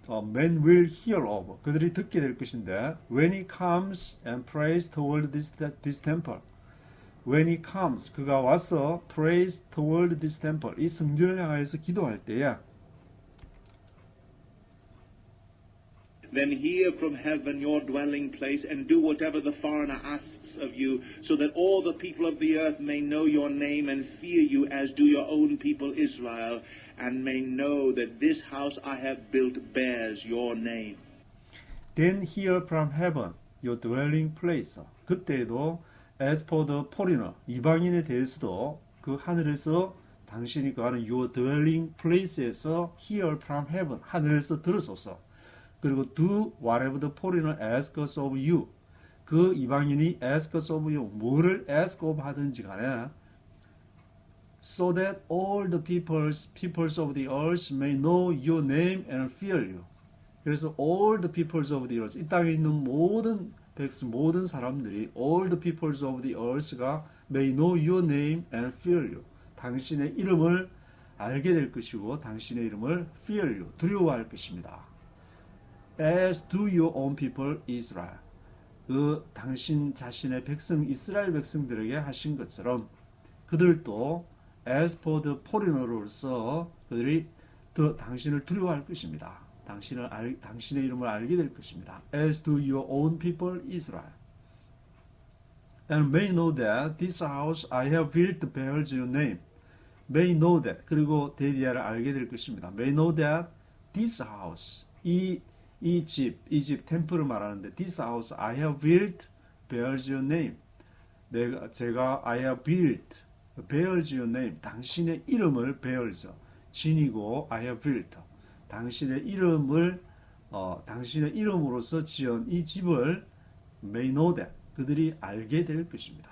men will hear of, 그들이 듣게 될 것인데 when he comes and prays toward this temple, when he comes, 그가 와서 prays toward this temple, 이 성전을 향해서 기도할 때에 then hear from heaven your dwelling place and do whatever the foreigner asks of you, so that all the people of the earth may know your name and fear you as do your own people Israel, and may know that this house I have built bears your name. Then hear from heaven your dwelling place. 그때에도 as for the foreigner, 이방인에 대해서도 그 하늘에서 당신이 거하는 your dwelling place에서 hear from heaven, 하늘에서 들으소서. 그리고 do whatever the foreigner asks of you. 그 이방인이 asks of you, 뭐를 ask of 하든지 간에 so that all the peoples of the earth may know your name and fear you. 그래서 all the peoples of the earth, 이 땅에 있는 모든 사람들이 all the peoples of the earth가 may know your name and fear you. 당신의 이름을 알게 될 것이고 당신의 이름을 fear you, 두려워할 것입니다. As do your own people Israel. 그 당신 자신의 백성 이스라엘 백성들에게 하신 것처럼 그들도 as for the foreigner로서 그들이 당신을 두려워할 것입니다. 당신의 이름을 알게 될 것입니다. As do your own people Israel. And may know that this house I have built bears your name. May know that. 그리고 데디아를 알게 될 것입니다. May know that this house, 이 집 템플을 말하는데 this house I have built bears your name. 제가 I have built bears your name. 당신의 이름을 bears, 지니고 I have built. 당신의 이름으로서 지은 이 집을 may know that. 그들이 알게 될 것입니다.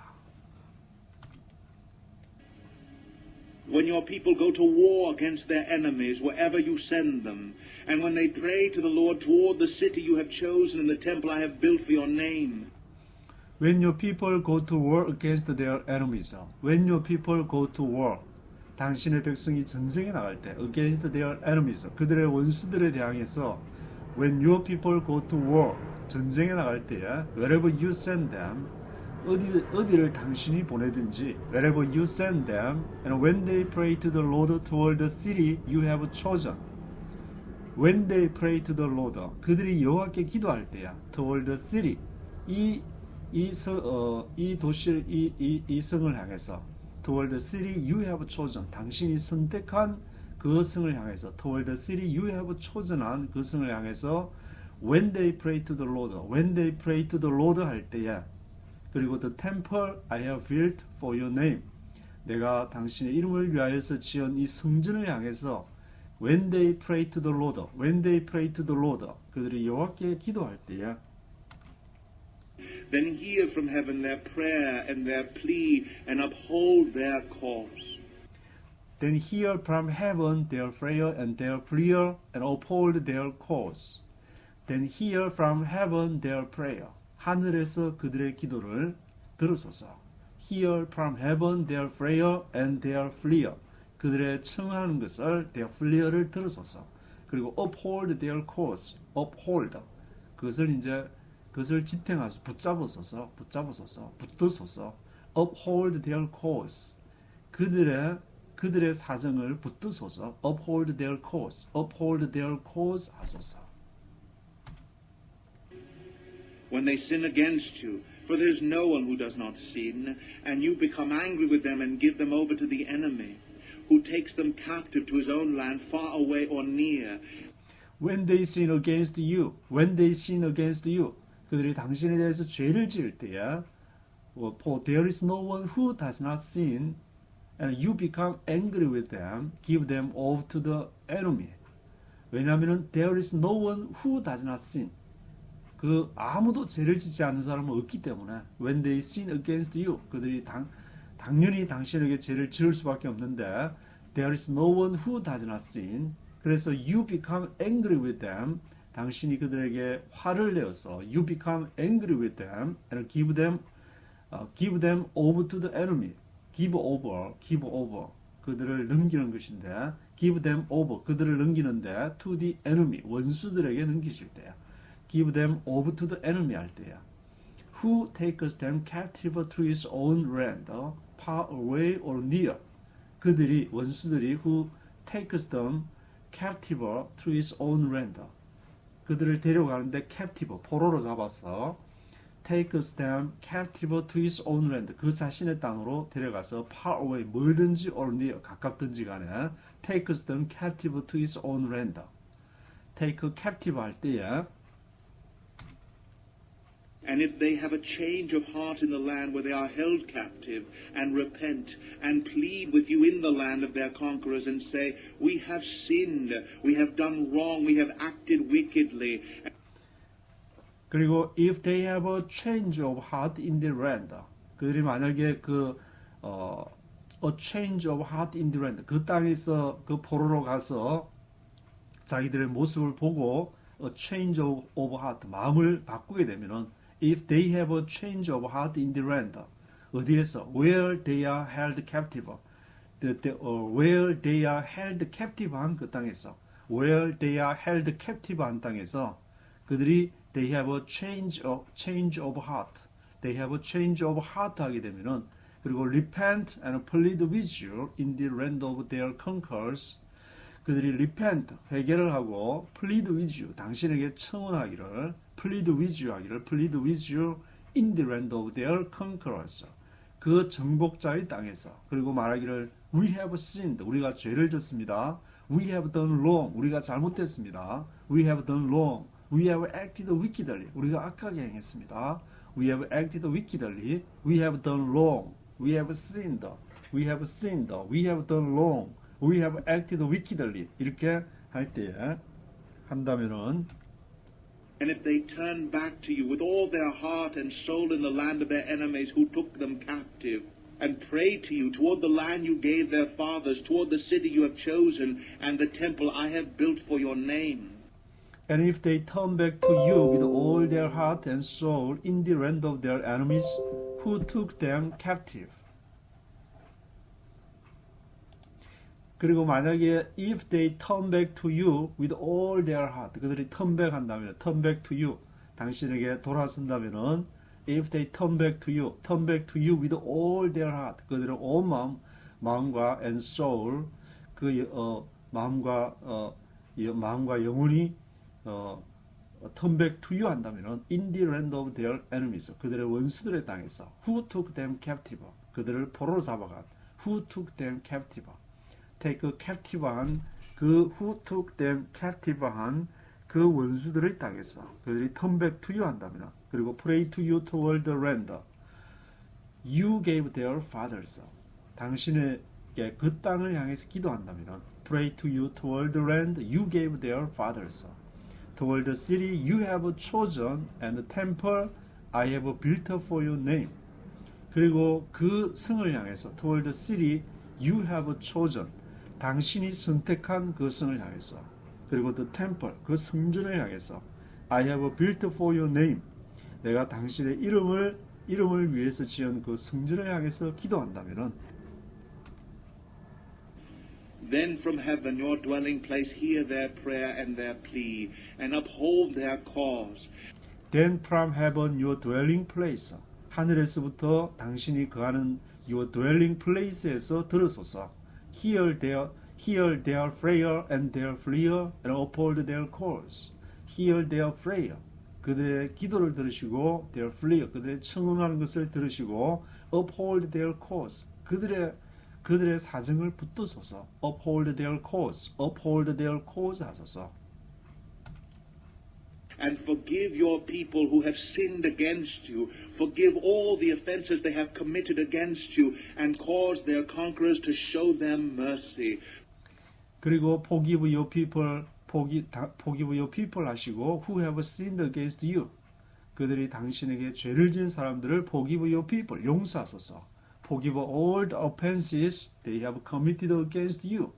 When your people go to war against their enemies, wherever you send them, and when they pray to the Lord toward the city you have chosen and the temple I have built for your name. When your people go to war against their enemies. When your people go to war. 당신의 백성이 전쟁에 나갈 때 against their enemies. 그들의 원수들에 대항해서 when your people go to war. 전쟁에 나갈 때에 wherever you send them. 어디를 당신이 보내든지 wherever you send them and when they pray to the Lord toward the city you have chosen. When they pray to the Lord, 그들이 여호와께 기도할 때야 toward the city, 이 도시를 이 성을 향해서 toward the city you have chosen, 당신이 선택한 그 성을 향해서 toward the city you have chosen한 그 성을 향해서 when they pray to the Lord, when they pray to the Lord 할 때야. 그리고 the temple I have built for your name, 내가 당신의 이름을 위하여서 지은 이 성전을 향해서 when they pray to the Lord, when they pray to the Lord, 그들이 여호와께 기도할 때에 Then hear from heaven their prayer and their plea and uphold their cause. Then hear from heaven their prayer and their prayer and uphold their cause. Then hear from heaven their prayer. 하늘에서 그들의 기도를 들으소서. Hear from heaven their prayer and their prayer. 그들의 청하는 것을 their prayer를 들으소서. 그리고 uphold their cause. uphold. 그것을 지탱하소서. 붙드소서. uphold their cause. 그들의 사정을 붙드소서. uphold their cause. uphold their cause 하소서. When they sin against you, for there is no one who does not sin, and you become angry with them and give them over to the enemy, who takes them captive to his own land, far away or near. When they sin against you, 그들이 당신에 대해서 죄를 지을 때에 For there is no one who does not sin, and you become angry with them, give them over to the enemy. 왜냐하면 there is no one who does not sin. 그 아무도 죄를 짓지 않는 사람은 없기 때문에 when they sin against you, 그들이 당연히 당신에게 죄를 지을 수밖에 없는데 there is no one who does not sin. 그래서 you become angry with them. 당신이 그들에게 화를 내어서 you become angry with them and give them over to the enemy. give over. 그들을 넘기는 것인데 give them over. 그들을 넘기는데 to the enemy. 원수들에게 넘기실 때야. give them over to the enemy 할 때야. Who takes them captive to his own land, far away or near. 그들이 원수들이 who takes them captive to his own land. 그들을 데려가는데 captive, 포로로 잡아서 takes them captive to his own land. 그 자신의 땅으로 데려가서 far away, 멀든지 or near, 가깝든지 간에 takes them captive to his own land. take captive 할 때에 And if they have a change of heart in the land where they are held captive, and repent, and plead with you in the land of their conquerors, and say, we have sinned, we have done wrong, we have acted wickedly. 그리고 if they have a change of heart in the land, 그들이 만약에 a change of heart in the land, 그 땅에서 그 포로로 가서 자기들의 모습을 보고 a change of heart, 마음을 바꾸게 되면은 if they have a change of heart in the land, 어디에서? where they are held captive, where they are held captive 한 그 땅에서, where they are held captive 한 땅에서 그들이 they have a change of heart, they have a change of heart 하게 되면은 그리고 repent and plead with you in the land of their conquerors, 그들이 repent, 회개를 하고 plead with you, 당신에게 청원하기를 plead with you 하기를 plead with you in the land of their conquerors, 그 정복자의 땅에서. 그리고 말하기를 we have sinned, 우리가 죄를 졌습니다. we have done wrong, 우리가 잘못했습니다. we have done wrong, we have acted wickedly, 우리가 악하게 행했습니다. we have acted wickedly, we have done wrong, we have sinned, we have sinned, we have done wrong, we have acted wickedly. 이렇게 할 때에 한다면은 And if they turn back to you with all their heart and soul in the land of their enemies who took them captive, and pray to you toward the land you gave their fathers, toward the city you have chosen, and the temple I have built for your name. And if they turn back to you with all their heart and soul in the land of their enemies who took them captive. 그리고 만약에 if they turn back to you with all their heart, 그들이 turn back 한다면, turn back to you, 당신에게 돌아선다면은 if they turn back to you with all their heart, 그들의 온 마음과 and soul, 마음과 영혼이 turn back to you 한다면은 in the land of their enemies, 그들의 원수들의 땅에서 who took them captive, 그들을 포로로 잡아간 who took them captive, take captive한 그 who took them captive한 그 원수들의 땅에서 그들이 turn back to you 한다면, 그리고 pray to you toward the land you gave their fathers, 당신에게 그 땅을 향해서 기도한다면 pray to you toward the land you gave their fathers, toward the city you have chosen and the temple I have built for your name. 그리고 그 성을 향해서 toward the city you have chosen, 당신이 선택한 그 성을 향해서, 그리고 the temple, 그 성전을 향해서 I have built for your name, 내가 당신의 이름을 위해서 지은 그 성전을 향해서 기도한다면은 Then from heaven, your dwelling place, hear their prayer and their plea, and uphold their cause. Then from heaven, your dwelling place, 하늘에서부터 당신이 거하는 your dwelling place에서 들으소서. Hear their prayer and their plea, and uphold their cause. Hear their prayer, 그들의 기도를 들으시고, their plea, 그들의 청원하는 것을 들으시고, uphold their cause, 그들의 사정을 붙드소서. uphold their cause 하소서. and forgive your people who have sinned against you. Forgive all the offenses they have committed against you, and cause their conquerors to show them mercy. 그리고 forgive your people, forgive your people 하시고 who have sinned against you. 그들이 당신에게 죄를 지은 사람들을 forgive your people, 용서하소서. Forgive all the offenses they have committed against you.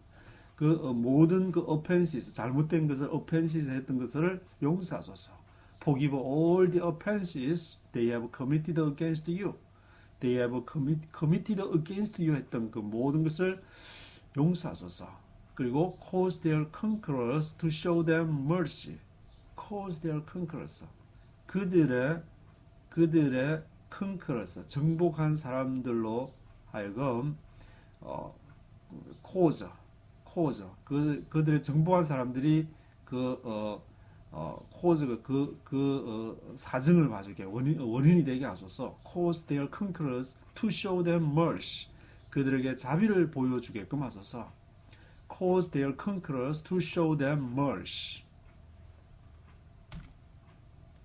그 모든 그 offenses, 잘못된 것을 offenses 했던 것을 용서하소서. Forgive all the offenses they have committed against you. They have committed against you 했던 그 모든 것을 용서하소서. 그리고 cause their conquerors to show them mercy. Cause their conquerors. 그들의 conquerors, 정복한 사람들로 하여금 cause 그들의 정복한 사람들이 cause가 사정을 봐주게 원인이 되게 하소서. cause their conquerors to show them mercy. 그들에게 자비를 보여주게끔 하소서. cause their conquerors to show them mercy.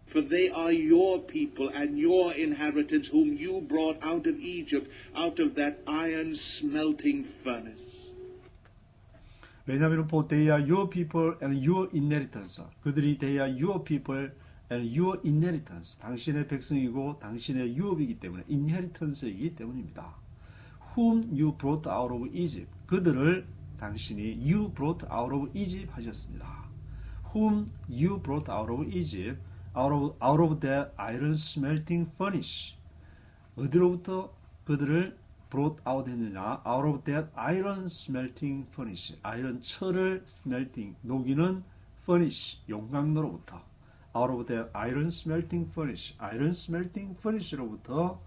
For they are your people and your inheritance, whom you brought out of Egypt, out of that iron smelting furnace. 왜냐하면 for they are your people and your inheritance. 그들이 they are your people and your inheritance. 당신의 백성이고 당신의 유업이기 때문에 inheritance이기 때문입니다. Whom you brought out of Egypt. 그들을 당신이 you brought out of Egypt 하셨습니다. Whom you brought out of Egypt. out of that iron smelting furnace. 어디로부터 그들을 brought out 했느냐? out of that iron smelting furnace. 아이런 철을 smelting, 녹이는 furnace, 용광로로부터. out of that iron smelting furnace. iron smelting furnace로부터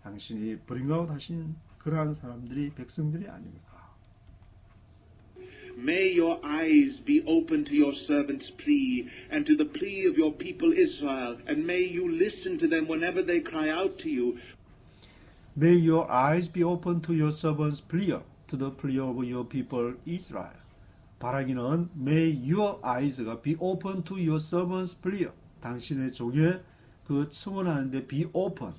당신이 bring out 하신 그러한 사람들이 백성들이 아닙니까? May your eyes be open to your servant's plea and to the plea of your people Israel, and may you listen to them whenever they cry out to you. May your eyes be open to your servant's plea, to the plea of your people Israel. 바라기는 may your eyes가 be open to your servant's plea. 당신의 종의 그 청원하는데 be open,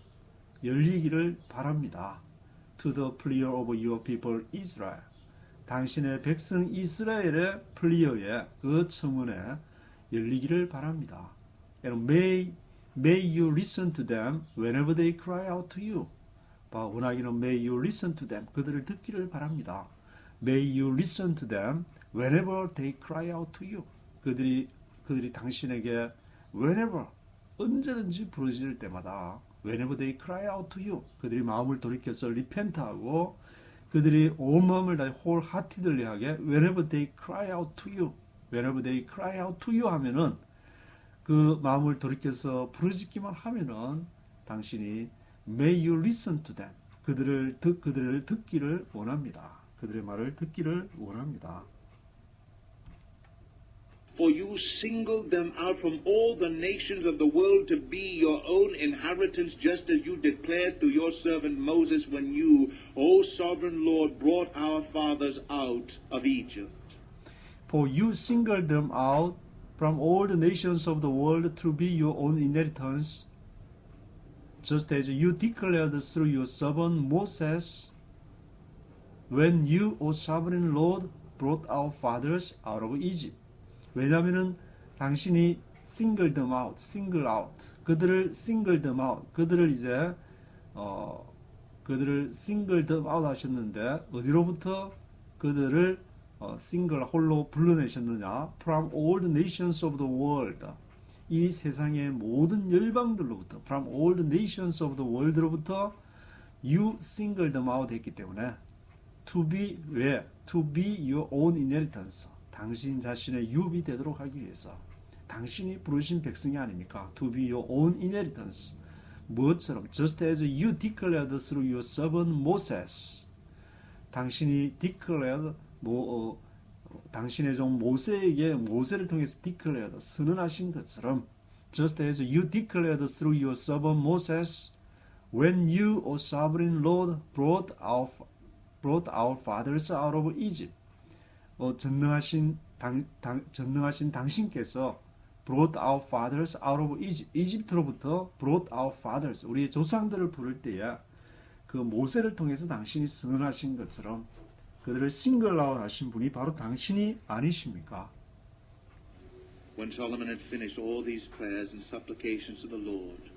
열리기를 바랍니다. To the plea of your people Israel. 당신의 백성 이스라엘의 플리어에 그 청원에 열리기를 바랍니다. And may you listen to them whenever they cry out to you. 원하기는 may you listen to them. 그들을 듣기를 바랍니다. May you listen to them whenever they cry out to you. 그들이 당신에게 whenever 언제든지 부르짖을 때마다 whenever they cry out to you. 그들이 마음을 돌이켜서 repent하고 그들이 온 마음을 다해 wholeheartedly 하게 whenever they cry out to you. whenever they cry out to you 하면은 그 마음을 돌이켜서 부르짖기만 하면은 당신이 may you listen to them. 그들을 듣기를 원합니다. 그들의 말을 듣기를 원합니다. For you singled them out from all the nations of the world to be your own inheritance, just as you declared through your servant Moses when you, O sovereign Lord, brought our fathers out of Egypt. For you singled them out from all the nations of the world to be your own inheritance, just as you declared through your servant Moses when you, O sovereign Lord, brought our fathers out of Egypt. 왜냐하면은 당신이 single them out, single out, 그들을 single them out, 그들을 single them out 하셨는데 어디로부터 그들을 single 홀로 불러내셨느냐? From all the nations of the world. 이 세상의 모든 열방들로부터, from all the nations of the world로부터 you single them out 했기 때문에 to be your own inheritance. 당신 자신의 유업이 되도록 하기 위해서 당신이 부르신 백성이 아닙니까? To be your own inheritance. 무엇처럼? Just as you declared through your servant Moses. 당신이 declared, 당신의 종 모세를 통해서 declared, 선언하신 것처럼 Just as you declared through your servant Moses when you, O sovereign Lord, brought our fathers out of Egypt. 전능하신 당신께서 brought our fathers out of Egypt. 이집트로부터 brought our fathers. 우리의 조상들을 부를 때에 그 모세를 통해서 당신이 선언하신 것처럼 그들을 싱글아웃 하신 분이 바로 당신이 아니십니까? When Solomon had finished all these prayers and supplications to the Lord,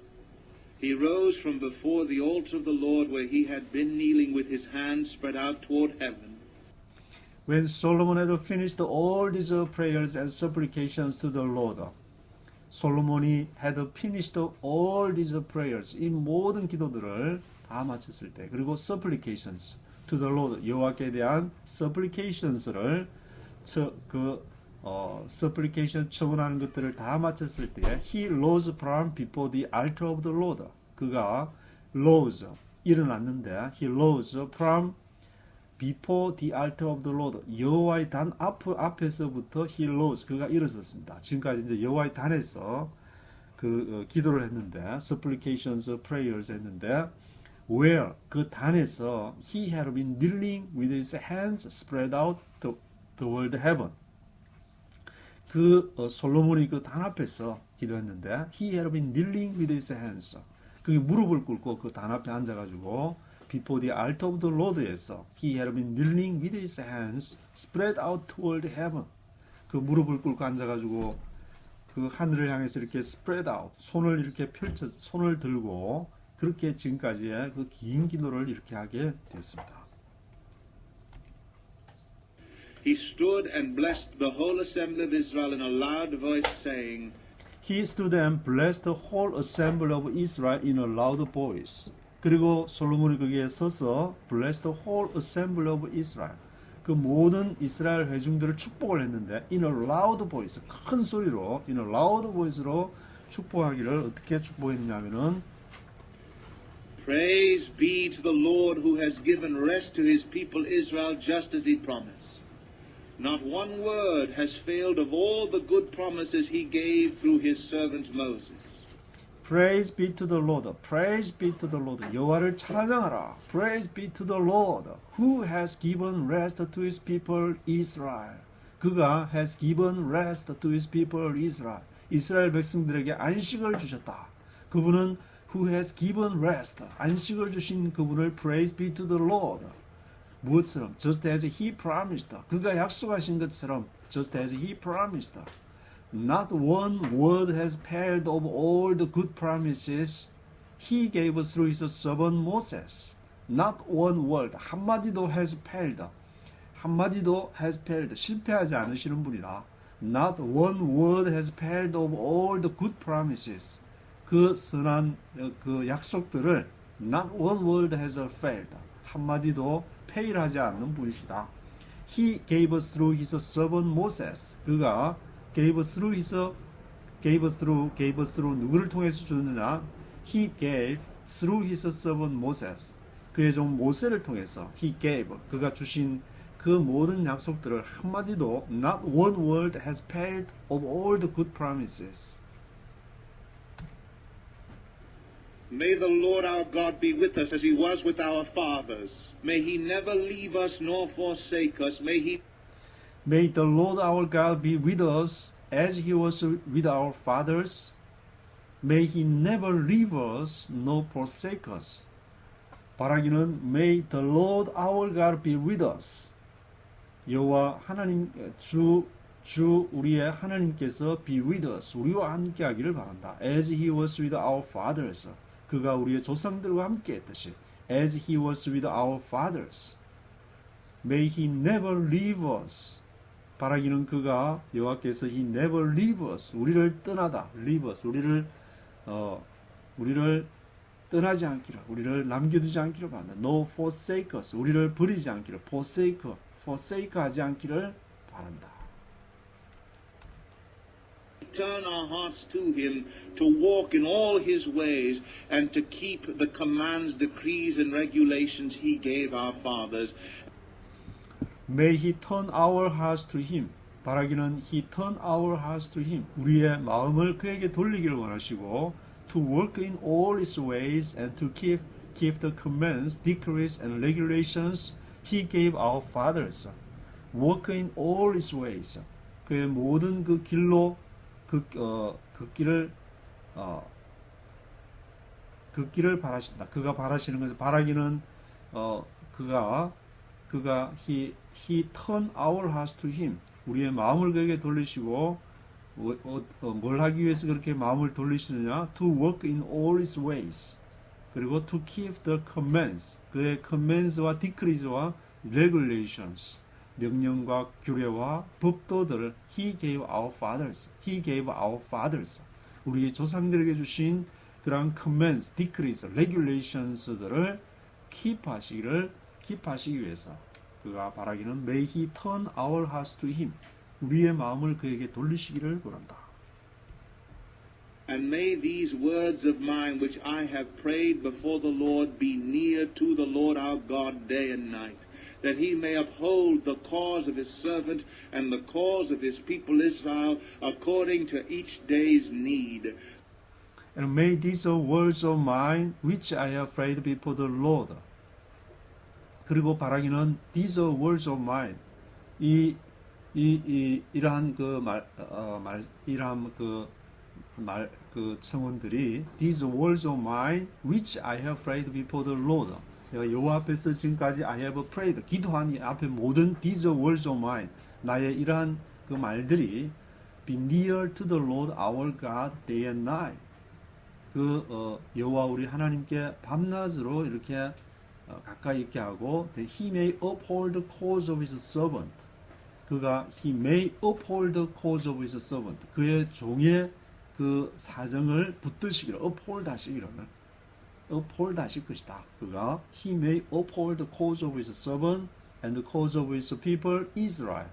he rose from before the altar of the Lord where he had been kneeling with his hands spread out toward heaven. When Solomon had finished all these prayers and supplications to the Lord, 솔로몬이 had finished all these prayers, 이 모든 기도들을 다 마쳤을 때, 그리고 supplications to the Lord, 여호와께 대한 supplications를 supplication 청원하는 것들을 다 마쳤을 때, he rose from before the altar of the Lord. 그가 rose 일어났는데, he rose from before the altar of the Lord. 여호와의 단 앞에서부터 he rose. 그가 일어섰습니다. 지금까지 이제 여호와의 단에서 기도를 했는데, supplications, prayers 했는데, where 그 단에서 he had been kneeling with his hands spread out toward heaven. 솔로몬이 그 단 앞에서 기도했는데, he had been kneeling with his hands. 그게 무릎을 꿇고 그 단 앞에 앉아가지고 before the altar of the Lord에서 he had been kneeling with his hands spread out toward heaven. 그 무릎을 꿇고 앉아가지고 그 하늘을 향해서 이렇게 spread out, 손을 이렇게 손을 들고 그렇게 지금까지의 그 긴 기도를 이렇게 하게 됐습니다. He stood and blessed the whole assembly of Israel in a loud voice, saying, He stood and blessed the whole assembly of Israel in a loud voice. 그리고 솔로몬이 거기에 서서 blessed the whole assembly of Israel. 그 모든 이스라엘 회중들을 축복을 했는데 in a loud voice, 큰 소리로 in a loud voice로 축복하기를 어떻게 축복했냐면은 Praise be to the Lord who has given rest to his people Israel just as he promised. Not one word has failed of all the good promises he gave through his servant Moses. Praise be to the Lord. Praise be to the Lord. 여호와를 찬양하라. Praise be to the Lord who has given rest to his people Israel. 그가 has given rest to his people Israel. 이스라엘 백성들에게 안식을 주셨다. 그분은 who has given rest. 안식을 주신 그분을 praise be to the Lord. 무엇처럼? Just as he promised. 그가 약속하신 것처럼 just as he promised. Not one word has failed of all the good promises he gave us through his servant Moses. Not one word. 한마디도 has failed. 한마디도 has failed. 실패하지 않으시는 분이다. Not one word has failed of all the good promises. 그 선한 그 약속들을 not one word has failed. 한마디도 fail하지 않는 분이시다. He gave us through his servant Moses. 그가 gave through 누구를 통해서 줬느냐? He gave through his servant Moses. 그의 종 모세를 통해서 he gave 그가 주신 그 모든 약속들을 한마디도 not one word has failed of all the good promises. May the Lord our God be with us as he was with our fathers. May he never leave us nor forsake us. May the Lord our God be with us as he was with our fathers. May he never leave us nor forsake us. 바라기는 May the Lord our God be with us. 여호와 하나님 주 우리의 하나님께서 be with us. 우리와 함께 하기를 바란다. As he was with our fathers. 그가 우리의 조상들과 함께 했듯이 as he was with our fathers. May he never leave us. 바라기는 그가 여호와께서 he never leave us. 우리를 떠나다. leave us. 우리를 떠나지 않기를. 우리를 남겨두지 않기를 바란다. No forsake us. 우리를 버리지 않기를. forsake 하지 않기를 바란다. Turn our hearts to him to walk in all his ways and to keep the commands, decrees and regulations he gave our fathers. May he turn our hearts to him. 바라기는 he turn our hearts to him. 우리의 마음을 그에게 돌리기를 원하시고 to work in all his ways and to keep the commands, decrees and regulations he gave our fathers. Work in all his ways. 그의 모든 그 길로 걷기를 바라신다. 그가 바라시는 것은 바라기는 그가 he turn our hearts to him. 우리의 마음을 그에게 돌리시고 뭘 하기 위해서 그렇게 마음을 돌리시느냐? To walk in all his ways. 그리고 to keep the commands. 그의 commands와 decrees와 regulations. 명령과 규례와 법도들을 he gave our fathers. He gave our fathers. 우리 조상들에게 주신 그러한 commands, decrees, regulations들을 keep하시기 위해서 그가 바라기는 may he turn our hearts to him. 우리의 마음을 그에게 돌리시기를 원한다. And may these words of mine which I have prayed before the Lord be near to the Lord our God day and night, that he may uphold the cause of his servant and the cause of his people Israel according to each day's need. And may these words of mine which I have prayed before the Lord. 그리고 바라기는 these words of mine 이러한 그 청원들이 these words of mine which I have prayed before the Lord. 내가 여호와 앞에서 지금까지 I have prayed 기도한 이 앞에 모든 these words of mine 나의 이러한 그 말들이 be near to the Lord our God day and night. 여호와 우리 하나님께 밤낮으로 이렇게 가까이 있게 하고 that he may uphold the cause of his servant. he may uphold the cause of his servant. 그의 종의 그 사정을 붙드시기를 uphold 하실 것이다. he may uphold the cause of his servant and the cause of his people Israel.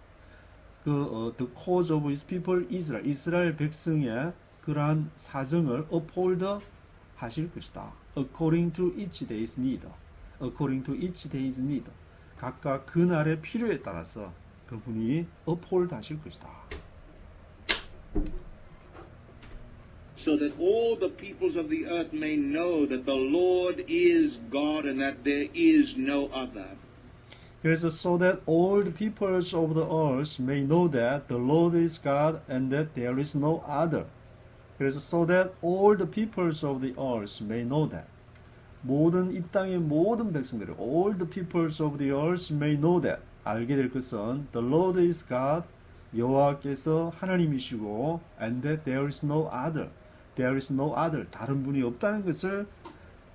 the cause of his people Israel. 이스라엘 백성의 그러한 사정을 uphold 하실 것이다. according to each day's need. according to each day's need. 각각 그날의 필요에 따라서 그분이 uphold 하실 것이다. So that all the peoples of the earth may know that the Lord is God and that there is no other. 그래서 so that all the peoples of the earth may know that the Lord is God and that there is no other. 그래서 so that all the peoples of the earth may know that. 이 땅의 모든 백성들이 all the peoples of the earth may know that. 알게 될 것은 the Lord is God. 여호와께서 하나님이시고 and that there is no other. There is no other. 다른 분이 없다는 것을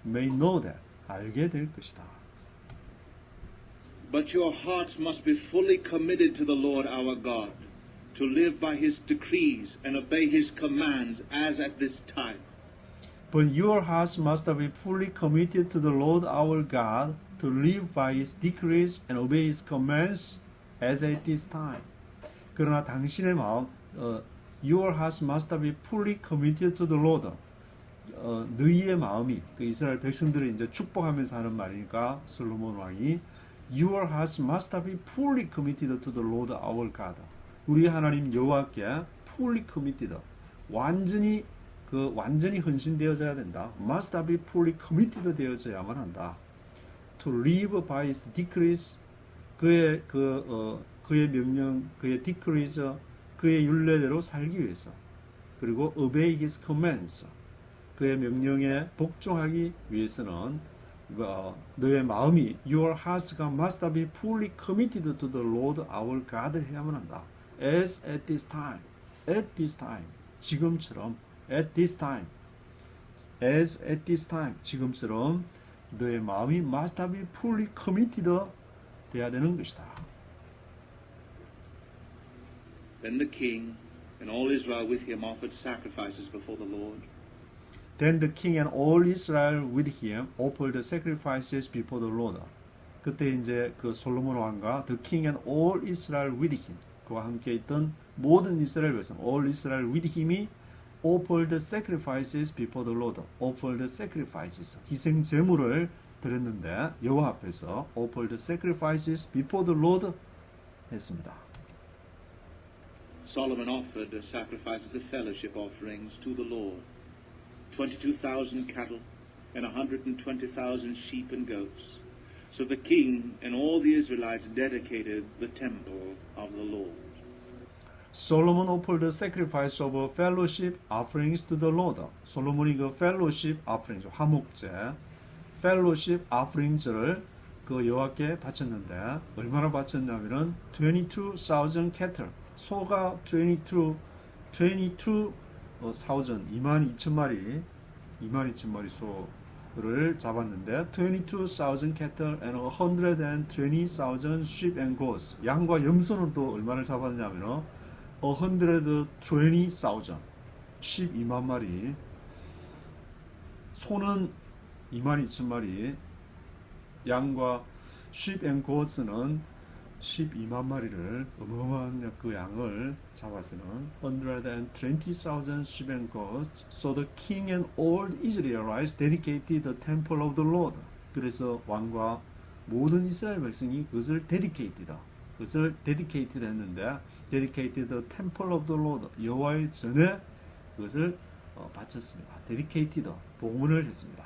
may know that. 알게 될 것이다. But your hearts must be fully committed to the Lord our God, to live by his decrees and obey his commands as at this time. But your hearts must be fully committed to the Lord our God, to live by his decrees and obey his commands as at this time. 그러나 당신의 마음, your hearts must be fully committed to the Lord. 너희의 마음이 그 이스라엘 백성들을 이제 축복하면서 하는 말이니까 솔로몬왕이 your hearts must be fully committed to the Lord our God. 우리 하나님 여호와께 fully committed, 완전히 헌신되어져야 된다. must be fully committed 되어져야만 한다. to live by his decrees, 그의 명령, 그의 decrees, 그의 율례대로 살기 위해서. 그리고 obey his commands, 그의 명령에 복종하기 위해서는 너의 마음이 your hearts가 must be fully committed to the Lord our God 해야만 한다. as at this time, 지금처럼 at this time, as at this time, 지금처럼 너의 마음이 must be fully committed 돼야 되는 것이다. Then the king and all Israel with him offered sacrifices before the Lord. Then the king and all Israel with him offered sacrifices before the Lord. 그때 이제 그 솔로몬 왕과 the king and all Israel with him, 그와 함께 있던 모든 이스라엘 백성, all Israel with him이 offered sacrifices before the Lord. offered sacrifices, 희생 제물을 드렸는데 여호와 앞에서 offered sacrifices before the Lord 했습니다. Solomon offered sacrifices of fellowship offerings to the Lord, 22,000 cattle and 120,000 sheep and goats. So the king and all the Israelites dedicated the temple of the Lord. Solomon offered the sacrifice of fellowship offerings to the Lord. 솔로몬이 그 fellowship offerings, 화목제, fellowship offerings를 그 여호와께 바쳤는데 얼마나 바쳤냐면은 22,000 cattle, 소가 22,000 22,000마리 소를 잡았는데 22,000 cattle and 120,000 sheep and goats. 양과 염소는 또 얼마를 잡았냐면은 120,000 12만 마리, 소는 22,000마리, 양과 sheep and goats는 12만 마리를 어마어마한 그 양을 잡아서는 120,000 sheep and goats. So the king and all Israelites dedicated the temple of the Lord. 그래서 왕과 모든 이스라엘 백성이 그것을 dedicated 했는데 dedicated the temple of the Lord. 여호와의 전에 그것을 바쳤습니다. dedicated, 봉헌을 했습니다.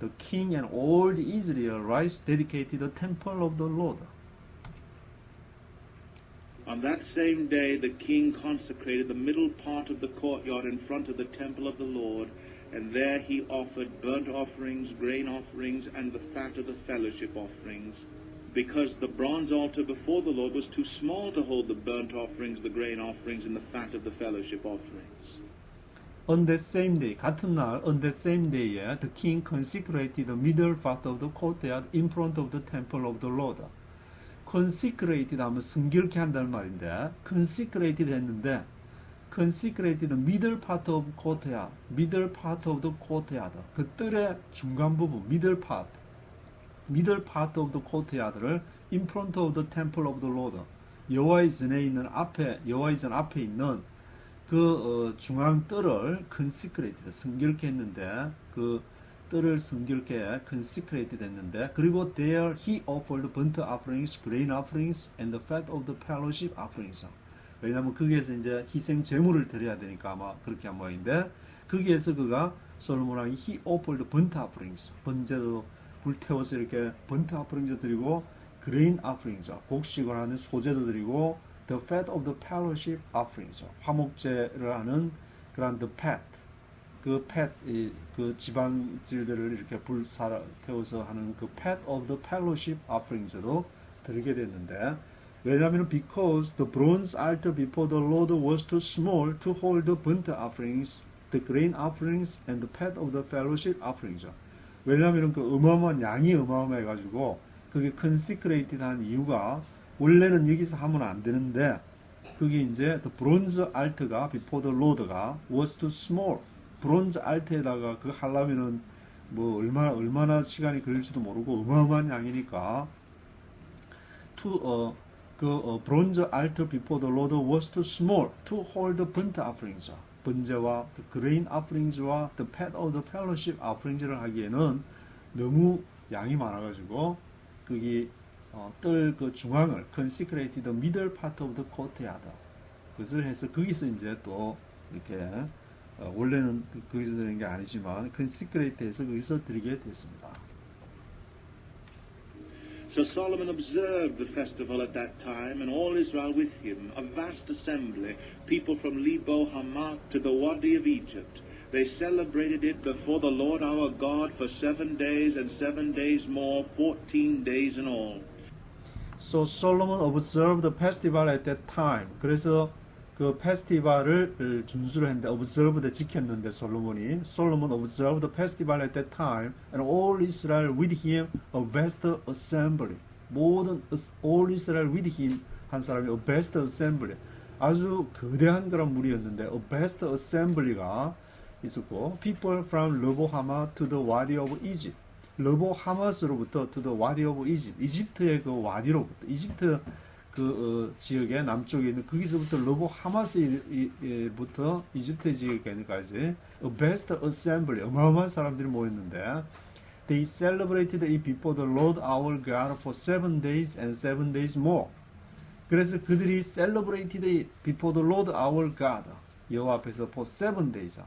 The king and all the Israelites dedicated the temple of the Lord. On that same day, the king consecrated the middle part of the courtyard in front of the temple of the Lord, and there he offered burnt offerings, grain offerings, and the fat of the fellowship offerings, because the bronze altar before the Lord was too small to hold the burnt offerings, the grain offerings, and the fat of the fellowship offerings. On that same day, 같은 날, on that same day, the king consecrated the middle part of the courtyard in front of the temple of the Lord. consecrated 하면 성결케 한다는 말인데, consecrated 했는데, consecrated the middle part of courtyard, middle part of the courtyard, 그 뜰의 중간 부분, middle part of the courtyard를 in front of the temple of the Lord, 여호와의 전에 있는 여호와의 전 앞에 있는 그 중앙 뜰을 consecrated, 성결케 했는데, 그 뜰을 성결케 consecrated 했는데, 그리고 there he offered burnt offerings, grain offerings, and the fat of the fellowship offerings. 왜냐하면 거기에서 이제 희생 제물을 드려야 되니까 아마 그렇게 한 모양인데, 거기에서 그가 솔로몬왕이 he offered burnt offerings, 번제도 불태워서 이렇게 burnt offerings 드리고, grain offerings, 곡식을 하는 소제도 드리고, the fat of the fellowship offerings, 화목제를 하는 그런 the fat, 그 fat, 그 지방질들을 이렇게 태워서 하는 그 fat of the fellowship offerings도 드리게 됐는데, 왜냐하면 because the bronze altar before the Lord was too small to hold the burnt offerings, the grain offerings, and the fat of the fellowship offerings. 왜냐하면 그 어마어마한 양이 어마어마해가지고 그게 consecrated 한 이유가, 원래는 여기서 하면 안 되는데, 그게 이제 the bronze altar가 before the Lord가 was too small. 브론즈 알트에다가 그 하려면은 뭐 얼마나 시간이 걸릴지도 모르고 어마어마한 양이니까 bronze altar before the Lord was too small to hold the burnt offerings, 번제와 the grain offerings와 the fat of the fellowship offerings를 하기에는 너무 양이 많아가지고 거기 뜰 그 중앙을 consecrated the middle part of the courtyard, 그것을 해서 거기서 이제 또 이렇게 원래는 거기서 드리는 게 아니지만 consecrate해서 거기서 드리게 됐습니다. So Solomon observed the festival at that time, and all Israel with him, a vast assembly, people from Lebo Hamath to the Wadi of Egypt. They celebrated it before the Lord our God for 7 days and 7 days more, 14 days in all. So Solomon observed the festival at that time. 그래서 그 페스티벌을 준수를 했는데, observed 지켰는데, Solomon observed the festival at that time, and all Israel with him a vast assembly. 모든 all Israel with him 한 사람이 a vast assembly, 아주 거대한 그런 무리였는데, a vast assembly가 있었고, people from Lebo Hamath to the Wadi of Egypt. 러보 하마스로부터 to the Wadi of Egypt. 이집트의 그 와디로부터, 이집트 그 지역의 남쪽에 있는 거기서부터 러보 하마스부터 이집트 지역에까지 a vast assembly, 어마어마한 사람들이 모였는데, they celebrated it before the Lord our God for 7 days and 7 days more. 그래서 그들이 celebrated it before the Lord our God, 여호와 앞에서 for 7 days,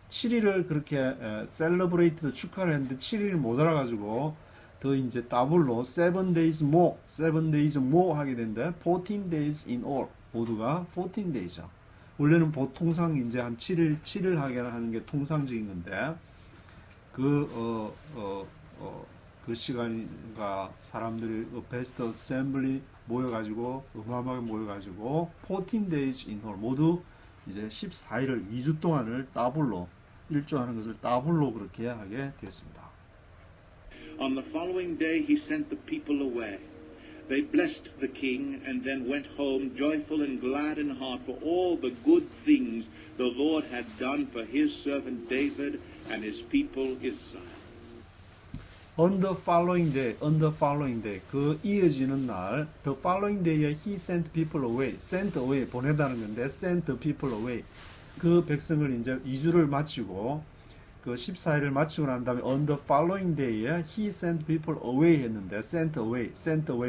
7일을 그렇게 celebrated, 축하를 했는데 7일이 모자라가지고 더 이제 더블로 7 days more 하게 되는데 14 days in all, 모두가 14 days죠. 원래는 보통상 이제 한 7일 하게 하는 게 통상적인 건데, 그 시간과 사람들이 베스트 어셈블리 모여가지고, 어마어마하게 모여가지고, 14 days in all, 모두 이제 14일을 2주 동안을 더블로, 일조하는 것을 더블로 그렇게 하게 되었습니다. On the following day he sent the people away. They blessed the king and then went home joyful and glad in heart for all the good things the Lord had done for his servant David and his people Israel. On the following day, 그 이어지는 날, the following day에 he sent people away, sent away, 보내다는 건데, sent people away. 그 백성을 이제 2주를 마치고, 그 14일을 마치고 난 다음에, on the following day에 he sent people away 했는데, sent away,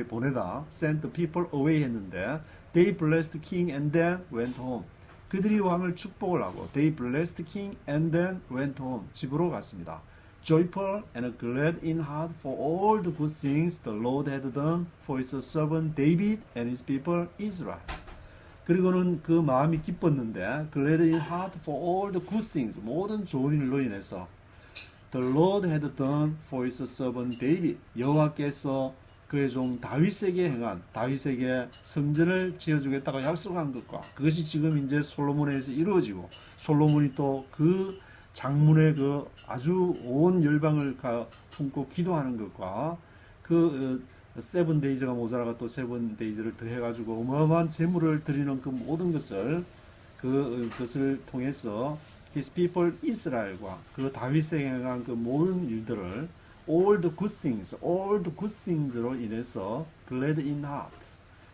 보내다, sent people away 했는데, they blessed the king and then went home. 그들이 왕을 축복을 하고, they blessed the king and then went home. 집으로 갔습니다. Joyful and glad in heart for all the good things the Lord had done for his servant David and his people Israel. 그리고는 그 마음이 기뻤는데, glad in heart for all the good things, 모든 좋은 일로 인해서 the Lord had done for his servant David, 여호와께서 그의 종 다윗에게 행한, 다윗에게 성전을 지어주겠다고 약속한 것과, 그것이 지금 이제 솔로몬에서 이루어지고, 솔로몬이 또 그 장문의 그 아주 온 열방을 품고 기도하는 것과, 그 세븐 데이즈가 모자라가 또 세븐 데이즈를 더해가지고 어마어마한 재물을 드리는 그 모든 것을, 그것을 통해서 his people 이스라엘과 그 다윗에게 행한 그 모든 일들을 all the good things로 인해서 glad in heart,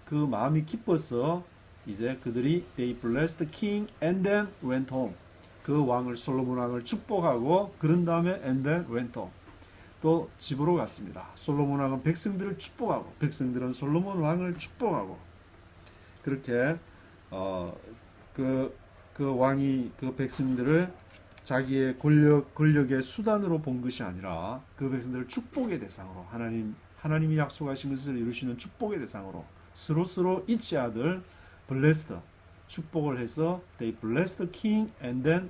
그 마음이 기뻐서 이제 그들이 they blessed the king and then went home. 그 왕을, 솔로몬 왕을 축복하고, 그런 다음에 and then went home. 또 집으로 갔습니다. 솔로몬 왕은 백성들을 축복하고, 백성들은 솔로몬 왕을 축복하고, 그렇게 그 왕이 그 백성들을 자기의 권력의 수단으로 본 것이 아니라 그 백성들을 축복의 대상으로, 하나님이 약속하신 것을 이루시는 축복의 대상으로 서로 each other blessed, 축복을 해서 they blessed the king and then